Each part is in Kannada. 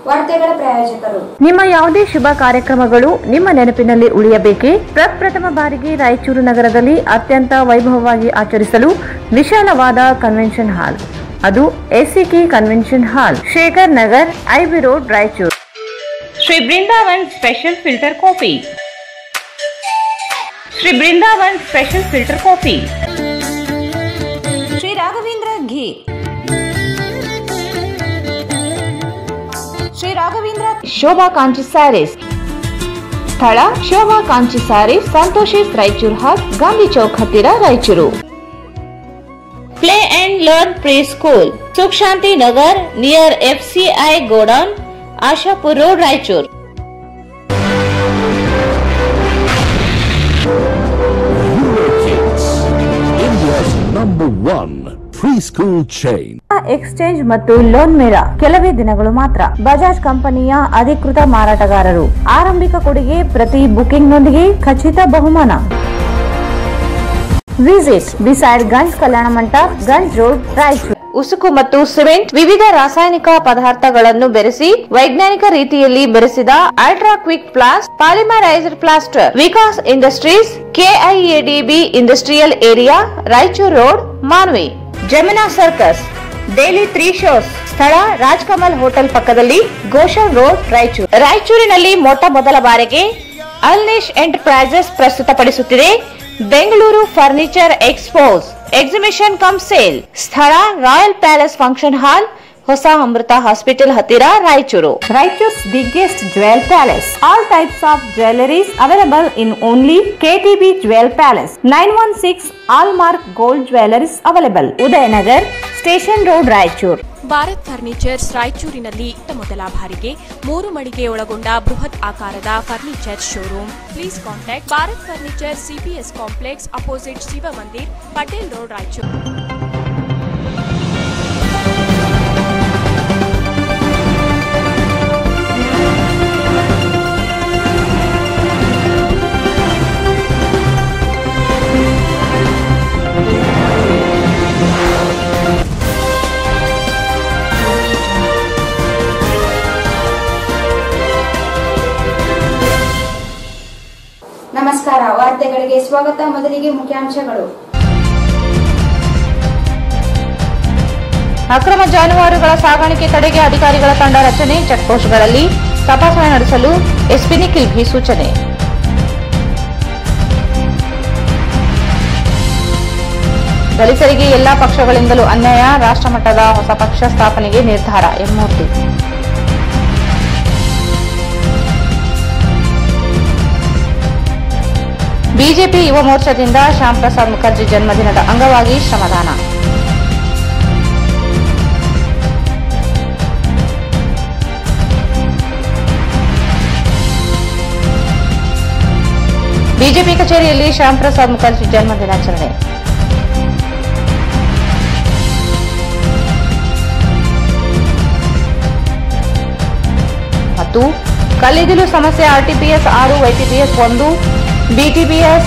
ವಾರ್ತೆಗಳ ಪ್ರಾಯೋಜಕರು. ನಿಮ್ಮ ಯಾವುದೇ ಶುಭ ಕಾರ್ಯಕ್ರಮಗಳು ನಿಮ್ಮ ನೆನಪಿನಲ್ಲಿ ಉಳಿಯಬೇಕೇ? ಪ್ರಪ್ರಥಮ ಬಾರಿಗೆ ರಾಯಚೂರು ನಗರದಲ್ಲಿ ಅತ್ಯಂತ ವೈಭವವಾಗಿ ಆಚರಿಸಲು ವಿಶಾಲವಾದ ಕನ್ವೆನ್ಷನ್ ಹಾಲ್, ಅದು SCK convention hall, Shekhar Nagar, IB road, Raichur. Shri Brindavan special filter coffee. Shri Brindavan special filter coffee. Shri Raghavendra ghee. Shri Raghavendra Shobha Kanchi saris. ಸ್ಥಳ ಶೋಭಾ ಕಾಂಚಿ ಸ್ಯಾರೀಸ್, ಸಂತೋಷಿಸ್ ರಾಯಚೂರು ಹಾಲ್, ಗಾಂಧಿ ಚೌಕ್ ಹತ್ತಿರ, Raichur. Play and learn preschool, Sukh Shanti Nagar near FCI godown, Ashapur road, Raichur. Number 1 Preschool chain. Exchange ಮತ್ತು ಲೋನ್ ಮೇಳ ಕೆಲವೇ ದಿನಗಳು ಮಾತ್ರ. ಬಜಾಜ್ ಕಂಪನಿಯ ಅಧಿಕೃತ ಮಾರಾಟಗಾರರು. ಆರಂಭಿಕ ಕೊಡುಗೆ ಪ್ರತಿ ಬುಕಿಂಗ್ ನೊಂದಿಗೆ ಖಚಿತ ಬಹುಮಾನ. Visit beside Ganj Kalyana Mantapa, Ganj road, Raichur. ಉಸುಕು ಮತ್ತು ಸಿಮೆಂಟ್, ವಿವಿಧ ರಾಸಾಯನಿಕ ಪದಾರ್ಥಗಳನ್ನು ಬೆರೆಸಿ ವೈಜ್ಞಾನಿಕ ರೀತಿಯಲ್ಲಿ ಬೆರೆಸಿದ ultra quick plast polymerised plaster. Vikas industries, KIADB industrial area, Raichur road, Manvi. Jamuna circus, daily 3 shows. ಸ್ಥಳ ರಾಜ್ಕಮಲ್ ಹೋಟೆಲ್ ಪಕ್ಕದಲ್ಲಿ, ಗೋಶನ್ ರೋಡ್, ರಾಯಚೂರು. ರಾಯಚೂರಿನಲ್ಲಿ ಮೊಟ್ಟ ಮೊದಲ ಬಾರಿಗೆ ಅಲ್ನೇಶ್ ಎಂಟರ್ಪ್ರೈಸಸ್ ಪ್ರಸ್ತುತಪಡಿಸುತ್ತಿದೆ Bengaluru furniture expos exhibition cum sale. ಸ್ಥಳ ರಾಯಲ್ ಪ್ಯಾಲೇಸ್ ಫಂಕ್ಷನ್ ಹಾಲ್, ಹೊಸ ಅಮೃತ ಹಾಸ್ಪಿಟಲ್ ಹತ್ತಿರ, Raichur. Raichur's biggest jewel palace. All types of jewelleries available in only KTB jewel palace. 916 hallmark gold jewelleries available. Udayanagar, station road, Raichur. Bharat furnitures ರಾಯಚೂರಿನಲ್ಲಿ ಮೊದಲ ಬಾರಿಗೆ 3 ಮಳಿಗೆ ಒಳಗೊಂಡ ಬೃಹತ್ ಆಕಾರದ furniture showroom. Please contact Bharat furniture, CPS complex, opposite Shiva Mandir, Patel road, Raichur. ನಮಸ್ಕಾರ, ವಾರ್ತೆಗಳಿಗೆ ಸ್ವಾಗತ. ಮೊದಲಿಗೆ ಮುಖ್ಯಾಂಶಗಳು. ಅಕ್ರಮ ಜಾನುವಾರುಗಳ ಸಾಗಾಣಿಕೆ ತಡೆಗೆ ಅಧಿಕಾರಿಗಳ ತಂಡ ರಚನೆ. ಚೆಕ್ಪೋಸ್ಟ್ಗಳಲ್ಲಿ ತಪಾಸಣೆ ನಡೆಸಲು SP ನಿಖಿಲ್ ಭಿ ಸೂಚನೆ. ದಲಿತರಿಗೆ ಎಲ್ಲಾ ಪಕ್ಷಗಳಿಂದಲೂ ಅನ್ಯಾಯ, ರಾಷ್ಟ್ರಮಟ್ಟದ ಹೊಸ ಪಕ್ಷ ಸ್ಥಾಪನೆಗೆ ನಿರ್ಧಾರ. ಮೂರ್ತಿ. ಬಿಜೆಪಿ ಯುವ ಮೋರ್ಚಾದಿಂದ ಶ್ಯಾಮ್ ಪ್ರಸಾದ್ ಮುಖರ್ಜಿ ಜನ್ಮದಿನದ ಅಂಗವಾಗಿ ಶ್ರಮದಾನ. ಬಿಜೆಪಿ ಕಚೇರಿಯಲ್ಲಿ ಶ್ಯಾಮ್ ಪ್ರಸಾದ್ ಮುಖರ್ಜಿ ಜನ್ಮದಿನಾಚರಣೆ. ಮತ್ತು ಕಲ್ಲಿದ್ದಲು ಸಮಸ್ಯೆ, RTPS 6, YTPS 1, BTPS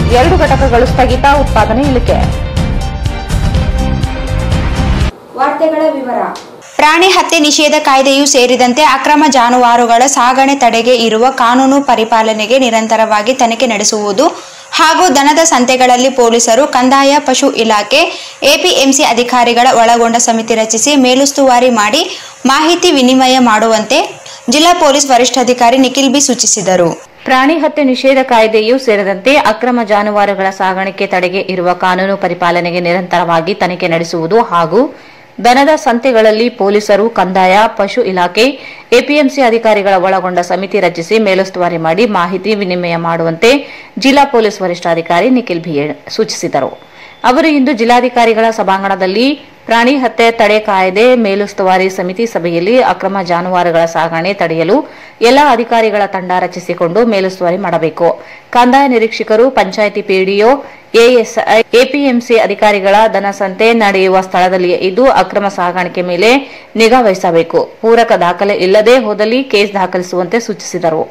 2 ಘಟಕಗಳು ಸ್ಥಗಿತ, ಉತ್ಪಾದನೆ ಇಳಿಕೆ. ವಾರ್ತೆಗಳ ವಿವರ. ಪ್ರಾಣಿ ಹತ್ಯೆ ನಿಷೇಧ ಕಾಯ್ದೆಯೂ ಸೇರಿದಂತೆ ಅಕ್ರಮ ಜಾನುವಾರುಗಳ ಸಾಗಣೆ ತಡೆಗೆ ಇರುವ ಕಾನೂನು ಪರಿಪಾಲನೆಗೆ ನಿರಂತರವಾಗಿ ತನಿಖೆ ನಡೆಸುವುದು ಹಾಗೂ ದನದ ಸಂತೆಗಳಲ್ಲಿ ಪೊಲೀಸರು, ಕಂದಾಯ, ಪಶು ಇಲಾಖೆ, APMC ಅಧಿಕಾರಿಗಳ ಒಳಗೊಂಡ ಸಮಿತಿ ರಚಿಸಿ ಮೇಲುಸ್ತುವಾರಿ ಮಾಡಿ ಮಾಹಿತಿ ವಿನಿಮಯ ಮಾಡುವಂತೆ ಜಿಲ್ಲಾ ಪೊಲೀಸ್ ವರಿಷ್ಠಾಧಿಕಾರಿ ನಿಖಿಲ್ ಬಿ ಸೂಚಿಸಿದರು. ಪ್ರಾಣಿ ಹತ್ಯೆ ನಿಷೇಧ ಕಾಯ್ದೆಯೂ ಸೇರಿದಂತೆ ಅಕ್ರಮ ಜಾನುವಾರುಗಳ ಸಾಗಾಣಿಕೆ ತಡೆಗೆ ಇರುವ ಕಾನೂನು ಪರಿಪಾಲನೆಗೆ ನಿರಂತರವಾಗಿ ತನಿಖೆ ನಡೆಸುವುದು ಹಾಗೂ ದನದ ಸಂತೆಗಳಲ್ಲಿ ಪೊಲೀಸರು, ಕಂದಾಯ, ಪಶು ಇಲಾಖೆ, APMC ಅಧಿಕಾರಿಗಳ ಒಳಗೊಂಡ ಸಮಿತಿ ರಚಿಸಿ ಮೇಲುಸ್ತುವಾರಿ ಮಾಡಿ ಮಾಹಿತಿ ವಿನಿಮಯ ಮಾಡುವಂತೆ ಜಿಲ್ಲಾ ಪೊಲೀಸ್ ವರಿಷ್ಠಾಧಿಕಾರಿ ನಿಖಿಲ್ ಬಿ ಸೂಚಿಸಿದರು. ಅವರು ಇಂದು ಜಿಲ್ಲಾಧಿಕಾರಿಗಳ ಸಭಾಂಗಣದಲ್ಲಿ ಪ್ರಾಣಿ ಹತ್ಯೆ ತಡೆ ಕಾಯ್ದೆ ಮೇಲುಸ್ತುವಾರಿ ಸಮಿತಿ ಸಭೆಯಲ್ಲಿ ಅಕ್ರಮ ಜಾನುವಾರುಗಳ ಸಾಗಣೆ ತಡೆಯಲು ಎಲ್ಲ ಅಧಿಕಾರಿಗಳ ತಂಡ ರಚಿಸಿಕೊಂಡು ಮೇಲುಸ್ತುವಾರಿ ಮಾಡಬೇಕು. ಕಂದಾಯ ನಿರೀಕ್ಷಕರು, ಪಂಚಾಯಿತಿ PDO, ASI, APMC ಅಧಿಕಾರಿಗಳ ದನಸಂತೆ ನಡೆಯುವ ಸ್ಥಳದಲ್ಲಿಯೇ ಇದ್ದು ಅಕ್ರಮ ಸಾಗಾಣಿಕೆ ಮೇಲೆ ನಿಗಾ ವಹಿಸಬೇಕು. ಪೂರಕ ದಾಖಲೆ ಇಲ್ಲದೆ ಹೋದಲ್ಲಿ ಕೇಸ್ ದಾಖಲಿಸುವಂತೆ ಸೂಚಿಸಿದರು.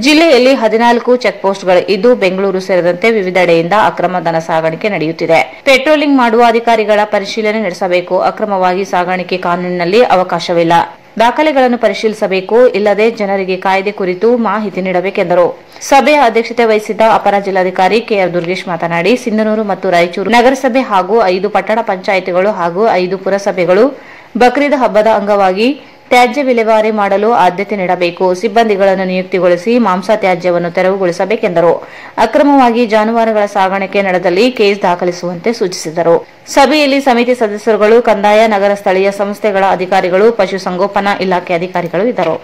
ಜಿಲ್ಲೆಯಲ್ಲಿ 14 ಚೆಕ್ಪೋಸ್ಟ್ಗಳು ಇದ್ದು ಬೆಂಗಳೂರು ಸೇರಿದಂತೆ ವಿವಿಧೆಡೆಯಿಂದ ಅಕ್ರಮ ದನ ಸಾಗಾಣಿಕೆ ನಡೆಯುತ್ತಿದೆ. ಪೆಟ್ರೋಲಿಂಗ್ ಮಾಡುವ ಅಧಿಕಾರಿಗಳ ಪರಿಶೀಲನೆ ನಡೆಸಬೇಕು. ಅಕ್ರಮವಾಗಿ ಸಾಗಾಣಿಕೆ ಕಾನೂನಿನಲ್ಲಿ ಅವಕಾಶವಿಲ್ಲ. ದಾಖಲೆಗಳನ್ನು ಪರಿಶೀಲಿಸಬೇಕು, ಇಲ್ಲದೆ ಜನರಿಗೆ ಕಾಯ್ದೆ ಕುರಿತು ಮಾಹಿತಿ ನೀಡಬೇಕೆಂದರು. ಸಭೆಯ ಅಧ್ಯಕ್ಷತೆ ವಹಿಸಿದ್ದ ಅಪರ ಜಿಲ್ಲಾಧಿಕಾರಿ ಕೆಆರ್ ದುರ್ಗೇಶ್ ಮಾತನಾಡಿ, ಸಿಂಧನೂರು ಮತ್ತು ರಾಯಚೂರು ನಗರಸಭೆ ಹಾಗೂ 5 ಪಟ್ಟಣ ಪಂಚಾಯಿತಿಗಳು ಹಾಗೂ 5 ಪುರಸಭೆಗಳು ಬಕ್ರೀದ್ ಹಬ್ಬದ ಅಂಗವಾಗಿ ತ್ಯಾಜ್ಯ ವಿಲೇವಾರಿ ಮಾಡಲು ಆದ್ಯತೆ ನೀಡಬೇಕು. ಸಿಬ್ಬಂದಿಗಳನ್ನು ನಿಯುಕ್ತಿಗೊಳಿಸಿ ಮಾಂಸ ತ್ಯಾಜ್ಯವನ್ನು ತೆರವುಗೊಳಿಸಬೇಕೆಂದರು. ಅಕ್ರಮವಾಗಿ ಜಾನುವಾರುಗಳ ಸಾಗಾಣಿಕೆ ನಡೆದಲ್ಲಿ ಕೇಸ್ ದಾಖಲಿಸುವಂತೆ ಸೂಚಿಸಿದರು. ಸಭೆಯಲ್ಲಿ ಸಮಿತಿ ಸದಸ್ಯರುಗಳು, ಕಂದಾಯ, ನಗರ ಸ್ಥಳೀಯ ಸಂಸ್ಥೆಗಳ ಅಧಿಕಾರಿಗಳು, ಪಶುಸಂಗೋಪನಾ ಇಲಾಖೆ ಅಧಿಕಾರಿಗಳು ಇದ್ದರು.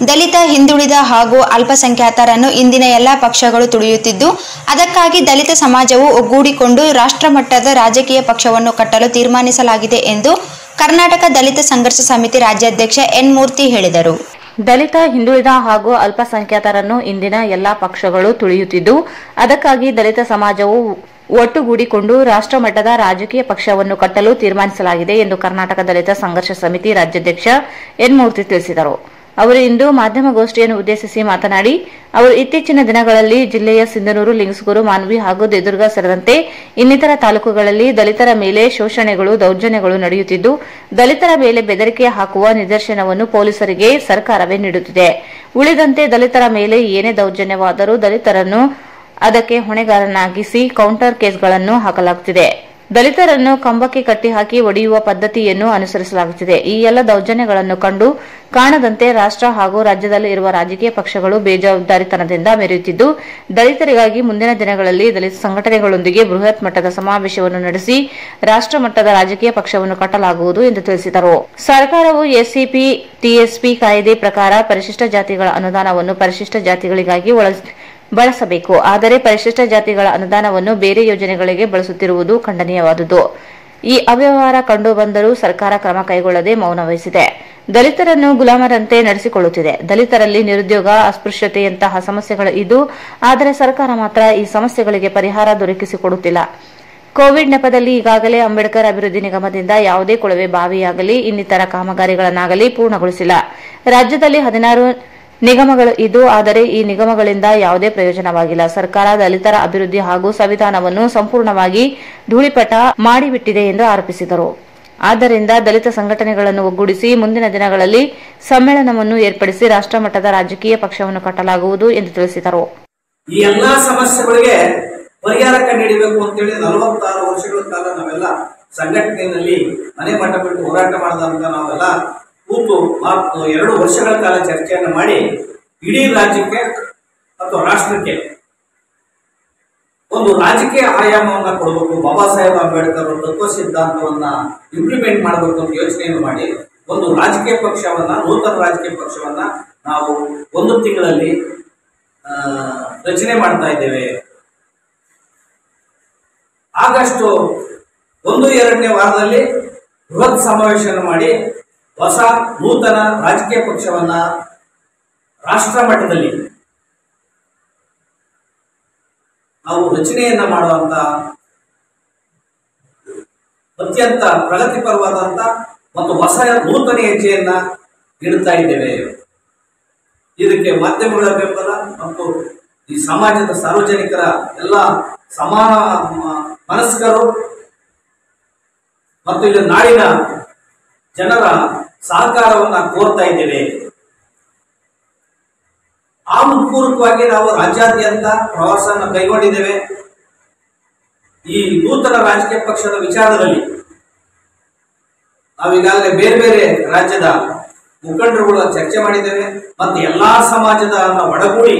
ದಲಿತ, ಹಿಂದುಳಿದ ಹಾಗೂ ಅಲ್ಪಸಂಖ್ಯಾತರನ್ನು ಇಂದಿನ ಎಲ್ಲ ಪಕ್ಷಗಳು ತುಳಿಯುತ್ತಿದ್ದು, ಅದಕ್ಕಾಗಿ ದಲಿತ ಸಮಾಜವು ಒಗ್ಗೂಡಿಕೊಂಡು ರಾಷ್ಟ್ರಮಟ್ಟದ ರಾಜಕೀಯ ಪಕ್ಷವನ್ನು ಕಟ್ಟಲು ತೀರ್ಮಾನಿಸಲಾಗಿದೆ ಎಂದು ಕರ್ನಾಟಕ ದಲಿತ ಸಂಘರ್ಷ ಸಮಿತಿ ರಾಜ್ಯಾಧ್ಯಕ್ಷ ಎನ್ ಮೂರ್ತಿ ಹೇಳಿದರು. ದಲಿತ, ಹಿಂದುಳಿದ ಹಾಗೂ ಅಲ್ಪಸಂಖ್ಯಾತರನ್ನು ಇಂದಿನ ಎಲ್ಲಾ ಪಕ್ಷಗಳು ತುಳಿಯುತ್ತಿದ್ದು, ಅದಕ್ಕಾಗಿ ದಲಿತ ಸಮಾಜವು ಒಟ್ಟುಗೂಡಿಕೊಂಡು ರಾಷ್ಟ್ರಮಟ್ಟದ ರಾಜಕೀಯ ಪಕ್ಷವನ್ನು ಕಟ್ಟಲು ತೀರ್ಮಾನಿಸಲಾಗಿದೆ ಎಂದು ಕರ್ನಾಟಕ ದಲಿತ ಸಂಘರ್ಷ ಸಮಿತಿ ರಾಜ್ಯಾಧ್ಯಕ್ಷ ಎನ್ ಮೂರ್ತಿ ತಿಳಿಸಿದರು. ಅವರು ಇಂದು ಮಾಧ್ಯಮಗೋಷ್ಠಿಯನ್ನು ಉದ್ದೇಶಿಸಿ ಮಾತನಾಡಿ, ಅವರು ಇತ್ತೀಚಿನ ದಿನಗಳಲ್ಲಿ ಜಿಲ್ಲೆಯ ಸಿಂಧನೂರು, ಲಿಂಗಸಗೂರು, ಮಾನ್ವಿ ಹಾಗೂ ದೇದುರ್ಗ ಸೇರಿದಂತೆ ಇನ್ನಿತರ ತಾಲೂಕುಗಳಲ್ಲಿ ದಲಿತರ ಮೇಲೆ ಶೋಷಣೆಗಳು, ದೌರ್ಜನ್ಯಗಳು ನಡೆಯುತ್ತಿದ್ದು, ದಲಿತರ ಮೇಲೆ ಬೆದರಿಕೆ ಹಾಕುವ ನಿದರ್ಶನವನ್ನು ಪೊಲೀಸರಿಗೆ ಸರ್ಕಾರವೇ ನೀಡುತ್ತಿದೆ. ಉಳಿದಂತೆ ದಲಿತರ ಮೇಲೆ ಏನೇ ದೌರ್ಜನ್ಯವಾದರೂ ದಲಿತರನ್ನು ಅದಕ್ಕೆ ಹೊಣೆಗಾರನಾಗಿಸಿ ಕೌಂಟರ್ ಕೇಸ್ಗಳನ್ನು ಹಾಕಲಾಗುತ್ತಿದೆ. ದಲಿತರನ್ನು ಕಂಬಕ್ಕೆ ಕಟ್ಟಿಹಾಕಿ ಒಡೆಯುವ ಪದ್ಧತಿಯನ್ನು ಅನುಸರಿಸಲಾಗುತ್ತಿದೆ. ಈ ಎಲ್ಲ ದೌರ್ಜನ್ಯಗಳನ್ನು ಕಂಡು ಕಾಣದಂತೆ ರಾಷ್ಟ್ರ ಹಾಗೂ ರಾಜ್ಯದಲ್ಲಿ ಇರುವ ರಾಜಕೀಯ ಪಕ್ಷಗಳು ಬೇಜವಾಬ್ದಾರಿತನದಿಂದ ಮೆರೆಯುತ್ತಿದ್ದು, ದಲಿತರಿಗಾಗಿ ಮುಂದಿನ ದಿನಗಳಲ್ಲಿ ದಲಿತ ಸಂಘಟನೆಗಳೊಂದಿಗೆ ಬೃಹತ್ ಮಟ್ಟದ ಸಮಾವೇಶವನ್ನು ನಡೆಸಿ ರಾಷ್ಟ್ರ ಮಟ್ಟದ ರಾಜಕೀಯ ಪಕ್ಷವನ್ನು ಕಟ್ಟಲಾಗುವುದು ಎಂದು ತಿಳಿಸಿದರು. ಸರ್ಕಾರವು ಎಸ್ಸಿಪಿ, ಟಿಎಸ್ಪಿ ಕಾಯ್ದೆ ಪ್ರಕಾರ ಪರಿಶಿಷ್ಟ ಜಾತಿಗಳ ಅನುದಾನವನ್ನು ಪರಿಶಿಷ್ಟ ಜಾತಿಗಳಿಗಾಗಿ ಬಳಸಬೇಕು. ಆದರೆ ಪರಿಶಿಷ್ಟ ಜಾತಿಗಳ ಅನುದಾನವನ್ನು ಬೇರೆ ಯೋಜನೆಗಳಿಗೆ ಬಳಸುತ್ತಿರುವುದು ಖಂಡನೀಯವಾದುದು. ಈ ಅವ್ಯವಹಾರ ಕಂಡು ಬಂದರೂ ಸರ್ಕಾರ ಕ್ರಮ ಕೈಗೊಳ್ಳದೆ ಮೌನ ವಹಿಸಿದೆ. ದಲಿತರನ್ನು ಗುಲಾಮರಂತೆ ನಡೆಸಿಕೊಳ್ಳುತ್ತಿದೆ. ದಲಿತರಲ್ಲಿ ನಿರುದ್ಯೋಗ, ಅಸ್ಪೃಶ್ಯತೆಯಂತಹ ಸಮಸ್ಯೆಗಳು ಇದ್ದು, ಆದರೆ ಸರ್ಕಾರ ಮಾತ್ರ ಈ ಸಮಸ್ಯೆಗಳಿಗೆ ಪರಿಹಾರ ದೊರಕಿಸಿಕೊಡುತ್ತಿಲ್ಲ. ಕೋವಿಡ್ ನೆಪದಲ್ಲಿ ಈಗಾಗಲೇ ಅಂಬೇಡ್ಕರ್ ಅಭಿವೃದ್ಧಿ ನಿಗಮದಿಂದ ಯಾವುದೇ ಕೊಳವೆ ಬಾವಿಯಾಗಲಿ ಇನ್ನಿತರ ಕಾಮಗಾರಿಗಳನ್ನಾಗಲಿ ಪೂರ್ಣಗೊಳಿಸಿಲ್ಲ. ರಾಜ್ಯದಲ್ಲಿ 16 ನಿಗಮಗಳು ಇದ್ದು, ಆದರೆ ಈ ನಿಗಮಗಳಿಂದ ಯಾವುದೇ ಪ್ರಯೋಜನವಾಗಿಲ್ಲ. ಸರ್ಕಾರ ದಲಿತರ ಅಭಿವೃದ್ಧಿ ಹಾಗೂ ಸಂವಿಧಾನವನ್ನು ಸಂಪೂರ್ಣವಾಗಿ ಧೂಳಿಪಟ ಮಾಡಿಬಿಟ್ಟಿದೆ ಎಂದು ಆರೋಪಿಸಿದರು. ಆದ್ದರಿಂದ ದಲಿತ ಸಂಘಟನೆಗಳನ್ನು ಒಗ್ಗೂಡಿಸಿ ಮುಂದಿನ ದಿನಗಳಲ್ಲಿ ಸಮ್ಮೇಳನವನ್ನು ಏರ್ಪಡಿಸಿ ರಾಷ್ಟ್ರಮಟ್ಟದ ರಾಜಕೀಯ ಪಕ್ಷವನ್ನು ಕಟ್ಟಲಾಗುವುದು ಎಂದು ತಿಳಿಸಿದರು. ಈ ಎಲ್ಲಾ ಸಮಸ್ಯೆಗಳಿಗೆ ಪರಿಹಾರ ಕಂಡುಹಿಡಿಯಬೇಕು ಅಂತೇಳಿ 46 ವರ್ಷಗಳ ಕಾಲ ನಾವೆಲ್ಲ ಸಂಘಟನೆಯಲ್ಲಿ ಮನೆ ಮಠ ಬಿಟ್ಟು ಹೋರಾಟ ಮಾಡಿದಂತ ನಾವೆಲ್ಲ ಕೂತು 2 ವರ್ಷಗಳ ಕಾಲ ಚರ್ಚೆಯನ್ನು ಮಾಡಿ ಇಡೀ ರಾಜ್ಯಕ್ಕೆ ಅಥವಾ ರಾಷ್ಟ್ರಕ್ಕೆ ಒಂದು ರಾಜಕೀಯ ಆಯಾಮವನ್ನ ಕೊಡಬೇಕು, ಬಾಬಾ ಸಾಹೇಬ್ ಅಂಬೇಡ್ಕರ್ ತತ್ವ ಸಿದ್ಧಾಂತವನ್ನ ಇಂಪ್ಲಿಮೆಂಟ್ ಮಾಡಬೇಕು ಅಂತ ಯೋಚನೆಯನ್ನು ಮಾಡಿ ಒಂದು ರಾಜಕೀಯ ಪಕ್ಷವನ್ನ, ನೂತನ ರಾಜಕೀಯ ಪಕ್ಷವನ್ನ ನಾವು 1 ತಿಂಗಳಲ್ಲಿ ರಚನೆ ಮಾಡ್ತಾ ಇದ್ದೇವೆ. ಆಗಸ್ಟ್ 1-2ನೇ ವಾರದಲ್ಲಿ ಬೃಹತ್ ಸಮಾವೇಶವನ್ನು ಮಾಡಿ ಹೊಸ ನೂತನ ರಾಜಕೀಯ ಪಕ್ಷವನ್ನ ರಾಷ್ಟ್ರ ಮಟ್ಟದಲ್ಲಿ ನಾವು ರಚನೆಯನ್ನ ಮಾಡುವಂತ ಅತ್ಯಂತ ಪ್ರಗತಿಪರವಾದಂತ ಮತ್ತು ಹೊಸ ನೂತನ ಹೆಜ್ಜೆಯನ್ನ ಇಡ್ತಾ ಇದ್ದೇವೆ. ಇದಕ್ಕೆ ಮಾಧ್ಯಮಗಳ ಬೆಂಬಲ ಮತ್ತು ಈ ಸಮಾಜದ ಸಾರ್ವಜನಿಕರ ಎಲ್ಲ ಸಮಾನ ಮನಸ್ಕರು ಮತ್ತು ಇಲ್ಲಿ ನಾಡಿನ ಜನರ ಸಹಕಾರವನ್ನ ಕೋರ್ತಾ ಇದ್ದೇವೆ. ಆ ಮುಖಪೂರ್ವಕವಾಗಿ ನಾವು ರಾಜ್ಯಾದ್ಯಂತ ಪ್ರವಾಸವನ್ನು ಕೈಗೊಂಡಿದ್ದೇವೆ. ಈ ನೂತನ ರಾಜಕೀಯ ಪಕ್ಷದ ವಿಚಾರದಲ್ಲಿ ನಾವೀಗಾಗಲೇ ಬೇರೆ ಬೇರೆ ರಾಜ್ಯದ ಮುಖಂಡರುಗಳ ಚರ್ಚೆ ಮಾಡಿದ್ದೇವೆ ಮತ್ತು ಎಲ್ಲಾ ಸಮಾಜದ ಒಡಗೂಡಿ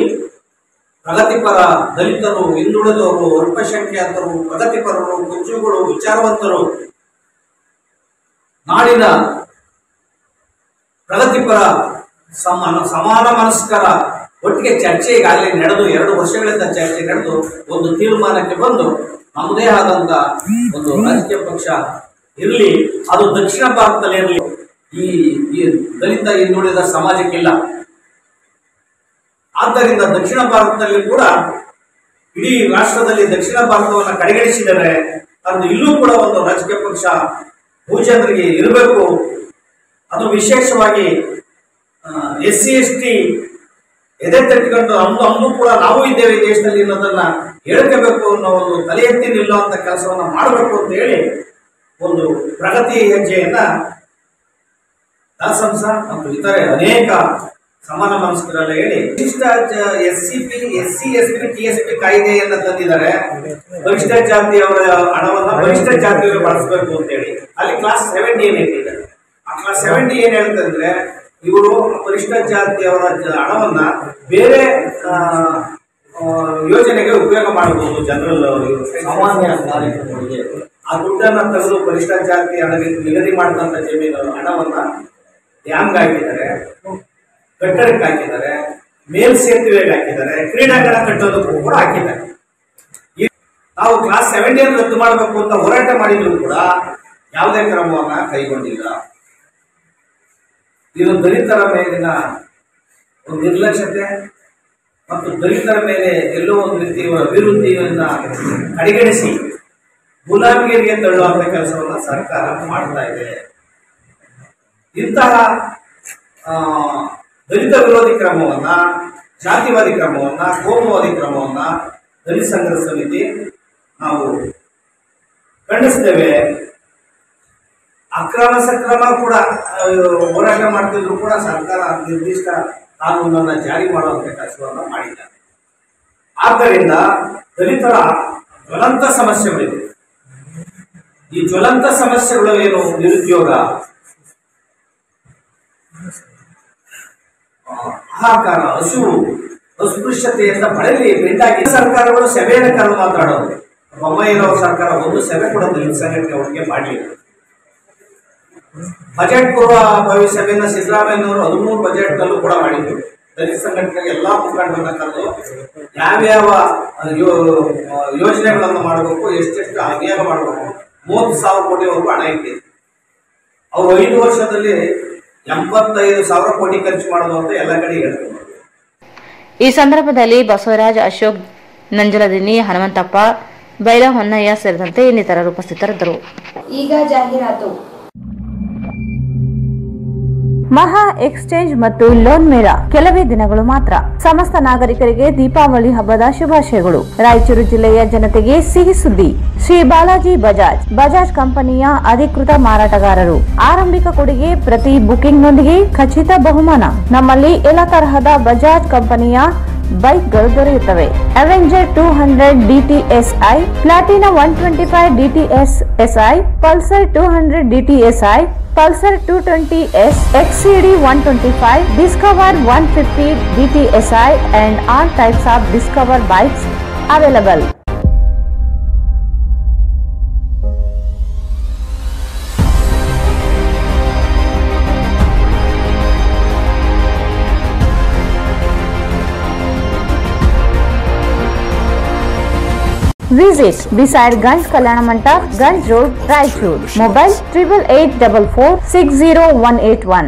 ಪ್ರಗತಿಪರ ದಲಿತರು, ಹಿಂದುಳಿದವರು, ಅಲ್ಪಸಂಖ್ಯಾತರು, ಪ್ರಗತಿಪರರು, ಕುಂಚುಗಳು, ವಿಚಾರವಂತರು, ನಾಡಿನ ಪ್ರಗತಿಪರ ಸಮಾನ ಮನಸ್ಕರ ಒಟ್ಟಿಗೆ ಚರ್ಚೆ ಈಗಾಗಲೇ ನಡೆದು 2 ವರ್ಷಗಳಿಂದ ಚರ್ಚೆ ನಡೆದು ಒಂದು ತೀರ್ಮಾನಕ್ಕೆ ಬಂದು ನಮ್ಮದೇ ಆದಂತ ಒಂದು ರಾಜಕೀಯ ಪಕ್ಷ ಇರಲಿ, ಅದು ದಕ್ಷಿಣ ಭಾರತದಲ್ಲಿ ಇರಲಿ. ಈ ದಲಿತ ಹಿಂದುಳಿದ ಸಮಾಜಕ್ಕಿಲ್ಲ. ಆದ್ದರಿಂದ ದಕ್ಷಿಣ ಭಾರತದಲ್ಲಿ ಕೂಡ ಇಡೀ ರಾಷ್ಟ್ರದಲ್ಲಿ ದಕ್ಷಿಣ ಭಾರತವನ್ನು ಕಡೆಗಣಿಸಿದರೆ ಅದು ಇಲ್ಲೂ ಕೂಡ ಒಂದು ರಾಜಕೀಯ ಪಕ್ಷ ಬಹುಜನರಿಗೆ ಇರಬೇಕು. ಅದು ವಿಶೇಷವಾಗಿ SC ST ಎದೆ ತಟ್ಟಿಕೊಂಡು ಅಂದು ಕೂಡ ನಾವು ಇದ್ದೇವೆ ದೇಶದಲ್ಲಿ ಅನ್ನೋದನ್ನ ಹೇಳ್ಕೋಬೇಕು ಅನ್ನೋ ಒಂದು ತಲೆ ಎತ್ತಿ ನಿಲ್ಲುವಂತ ಕೆಲಸವನ್ನ ಮಾಡಬೇಕು ಅಂತ ಹೇಳಿ ಒಂದು ಪ್ರಗತಿ ಹೆಜ್ಜೆಯನ್ನ ದಾಸಂಸ ಮತ್ತು ಇತರೆ ಅನೇಕ ಸಮಾನ ಮನಸ್ಕರೆಲ್ಲ ಹೇಳಿ SCP SC ST TSP ಕಾಯ್ದೆಯನ್ನ ತಂದಿದ್ದಾರೆ. ಪರಿಷ್ಠ ಜಾತಿಯವರ ಹಣವನ್ನ ಪರಿಷ್ಠ ಜಾತಿಯವರು ಬಳಸಬೇಕು ಅಂತ ಹೇಳಿ ಅಲ್ಲಿ ಕ್ಲಾಸ್ 70 ಏನ್ ಇಟ್ಟಿದ್ದಾರೆ. ಆ ಕ್ಲಾಸ್ 70 ಏನ್ ಹೇಳ್ತಂದ್ರೆ ಇವರು ಪರಿಷ್ಠ ಜಾತಿಯವರ ಹಣವನ್ನ ಬೇರೆ ಯೋಜನೆಗೆ ಉಪಯೋಗ ಮಾಡಬಹುದು. ಜನರಲ್ ಸಾಮಾನ್ಯ ನಾಗರಿಕರಿಗೆ ಆ ದುಡ್ಡನ್ನ ತೆಗೆದು ಪರಿಷ್ಠ ಜಾತಿ ಹಣಕ್ಕೆ ನಿಗದಿ ಮಾಡಿದಂತ ಜಮೀನು ಹಣವನ್ನ ಡ್ಯಾಮ್ಗೆ ಹಾಕಿದ್ದಾರೆ, ಕಟ್ಟಡಕ್ಕೆ ಹಾಕಿದ್ದಾರೆ, ಮೇಲ್ ಸೇತುವೆಗೆ ಹಾಕಿದ್ದಾರೆ, ಕ್ರೀಡಾಂಗಣ ಕಟ್ಟೋದಕ್ಕೂ ಕೂಡ ಹಾಕಿದ್ದಾರೆ. ನಾವು ಕ್ಲಾಸ್ 70 ರದ್ದು ಮಾಡಬೇಕು ಅಂತ ಹೋರಾಟ ಮಾಡಿದ್ರು ಕೂಡ ಯಾವುದೇ ಕ್ರಮವನ್ನ ಕೈಗೊಂಡಿಲ್ಲ. ಇದು ದಲಿತರ ಮೇಲಿನ ಒಂದು ನಿರ್ಲಕ್ಷ್ಯತೆ ಮತ್ತು ದಲಿತರ ಮೇಲೆ ಎಲ್ಲೋ ಒಂದು ರೀತಿಯ ಅಭಿವೃದ್ಧಿಯನ್ನ ಕಡೆಗಣಿಸಿ ಗುಲಾಮಗಿರಿಗೆ ತಳ್ಳುವಂತ ಕೆಲಸವನ್ನ ಸರ್ಕಾರ ಮಾಡ್ತಾ ಇದೆ. ಇಂತಹ ದಲಿತ ವಿರೋಧಿ ಕ್ರಮವನ್ನ, ಜಾತಿವಾದಿ ಕ್ರಮವನ್ನ, ಕೋಮುವಾದಿ ಕ್ರಮವನ್ನ ದಲಿತ ಸಂಘರ್ಷ ಸಮಿತಿ ನಾವು ಖಂಡಿಸ್ತೇವೆ. ಅಕ್ರಮ ಸಕ್ರಮ ಕೂಡ ಹೋರಾಟ ಮಾಡ್ತಿದ್ರು ಕೂಡ ಸರ್ಕಾರ ನಿರ್ದಿಷ್ಟ ಕಾನೂನನ್ನ ಜಾರಿ ಮಾಡುವಂತ ಕೆಲಸವನ್ನ ಮಾಡಿದ್ದಾರೆ. ಆದ್ದರಿಂದ ದಲಿತರ ಜ್ವಲಂತ ಸಮಸ್ಯೆಗಳಿವೆ. ಈ ಜ್ವಲಂತ ಸಮಸ್ಯೆಗಳು ಏನು? ನಿರುದ್ಯೋಗ, ಹಾಹಾಕಾರ, ಹಸಿವು, ಅಸ್ಪೃಶ್ಯತೆಯಿಂದ ಬಳಲಿ ಬೆಂಟಾಗಿ ಸರ್ಕಾರಗಳು ಸಭೆಯನ್ನು ಕರೆದು ಮಾತಾಡೋದು. ಬೊಮ್ಮಾಯಿರವರ ಸರ್ಕಾರ ಒಂದು ಸಭೆ ಕೂಡ ದಲಿತ ಸಂಘಟನೆ ಅವರಿಗೆ ಮಾಡಲಿಲ್ಲ. ಬಜೆಟ್ ಪೂರ್ವಭಾವಿ ಸಭೆಯನ್ನ ಸಿದ್ದರಾಮಯ್ಯನವರು 13 ಬಜೆಟ್ ನಲ್ಲೂ ಕೂಡ ಮಾಡಿದ್ರು. ದಲಿತ ಸಂಘಟನೆಗೆ ಎಲ್ಲಾ ಮುಖಂಡರನ್ನ ಕರೆದು ಯಾವ್ಯಾವ ಯೋಜನೆಗಳನ್ನು ಮಾಡಬೇಕು, ಎಷ್ಟೆಷ್ಟು ಅಭಿಯಾನ ಮಾಡಬೇಕು, 30,000 ಕೋಟಿವರೆಗೂ ಹಣ ಇಟ್ಟಿದೆ. ಅವರು 5 ವರ್ಷದಲ್ಲಿ 85,000 ಕೋಟಿ ಖರ್ಚು ಮಾಡೋದು ಅಂತ ಎಲ್ಲ ಕಡೆ ಹೇಳ್ತಾರೆ. ಈ ಸಂದರ್ಭದಲ್ಲಿ ಬಸವರಾಜ್, ಅಶೋಕ್, ನಂಜಲದಿನ್ನಿ, ಹನುಮಂತಪ್ಪ, ಬೈಲ ಹೊನ್ನಯ್ಯ ಸೇರಿದಂತೆ ಇನ್ನಿತರರು ಉಪಸ್ಥಿತರಿದ್ದರು. ಈಗ ಜಾಹೀರಾತು. ಮಹಾ ಎಕ್ಸ್ಚೇಂಜ್ ಮತ್ತು ಲೋನ್ ಮೇಳ ಕೆಲವೇ ದಿನಗಳು ಮಾತ್ರ. ಸಮಸ್ತ ನಾಗರಿಕರಿಗೆ ದೀಪಾವಳಿ ಹಬ್ಬದ ಶುಭಾಶಯಗಳು. ರಾಯಚೂರು ಜಿಲ್ಲೆಯ ಜನತೆಗೆ ಸಿಹಿ ಸುದ್ದಿ. ಶ್ರೀ ಬಾಲಾಜಿ ಬಜಾಜ್ ಕಂಪನಿಯ ಅಧಿಕೃತ ಮಾರಾಟಗಾರರು. ಆರಂಭಿಕ ಕೊಡುಗೆ ಪ್ರತಿ ಬುಕಿಂಗ್ನೊಂದಿಗೆ ಖಚಿತ ಬಹುಮಾನ. ನಮ್ಮಲ್ಲಿ ಎಲ್ಲ ತರಹದ ಬಜಾಜ್ ಕಂಪನಿಯ ಬೈಕ್ಗಳು ದೊರೆಯುತ್ತವೆ. Avenger 200 DTSI, Platina 125 DTSI, Pulsar 200 DTSI, Pulsar 220S, XCD 125, Discover 150 DTSI and all types of Discover bikes available. Visit beside Ganj Kalyana Mandap, Ganj Road, Raichur. Mobile 8884460181.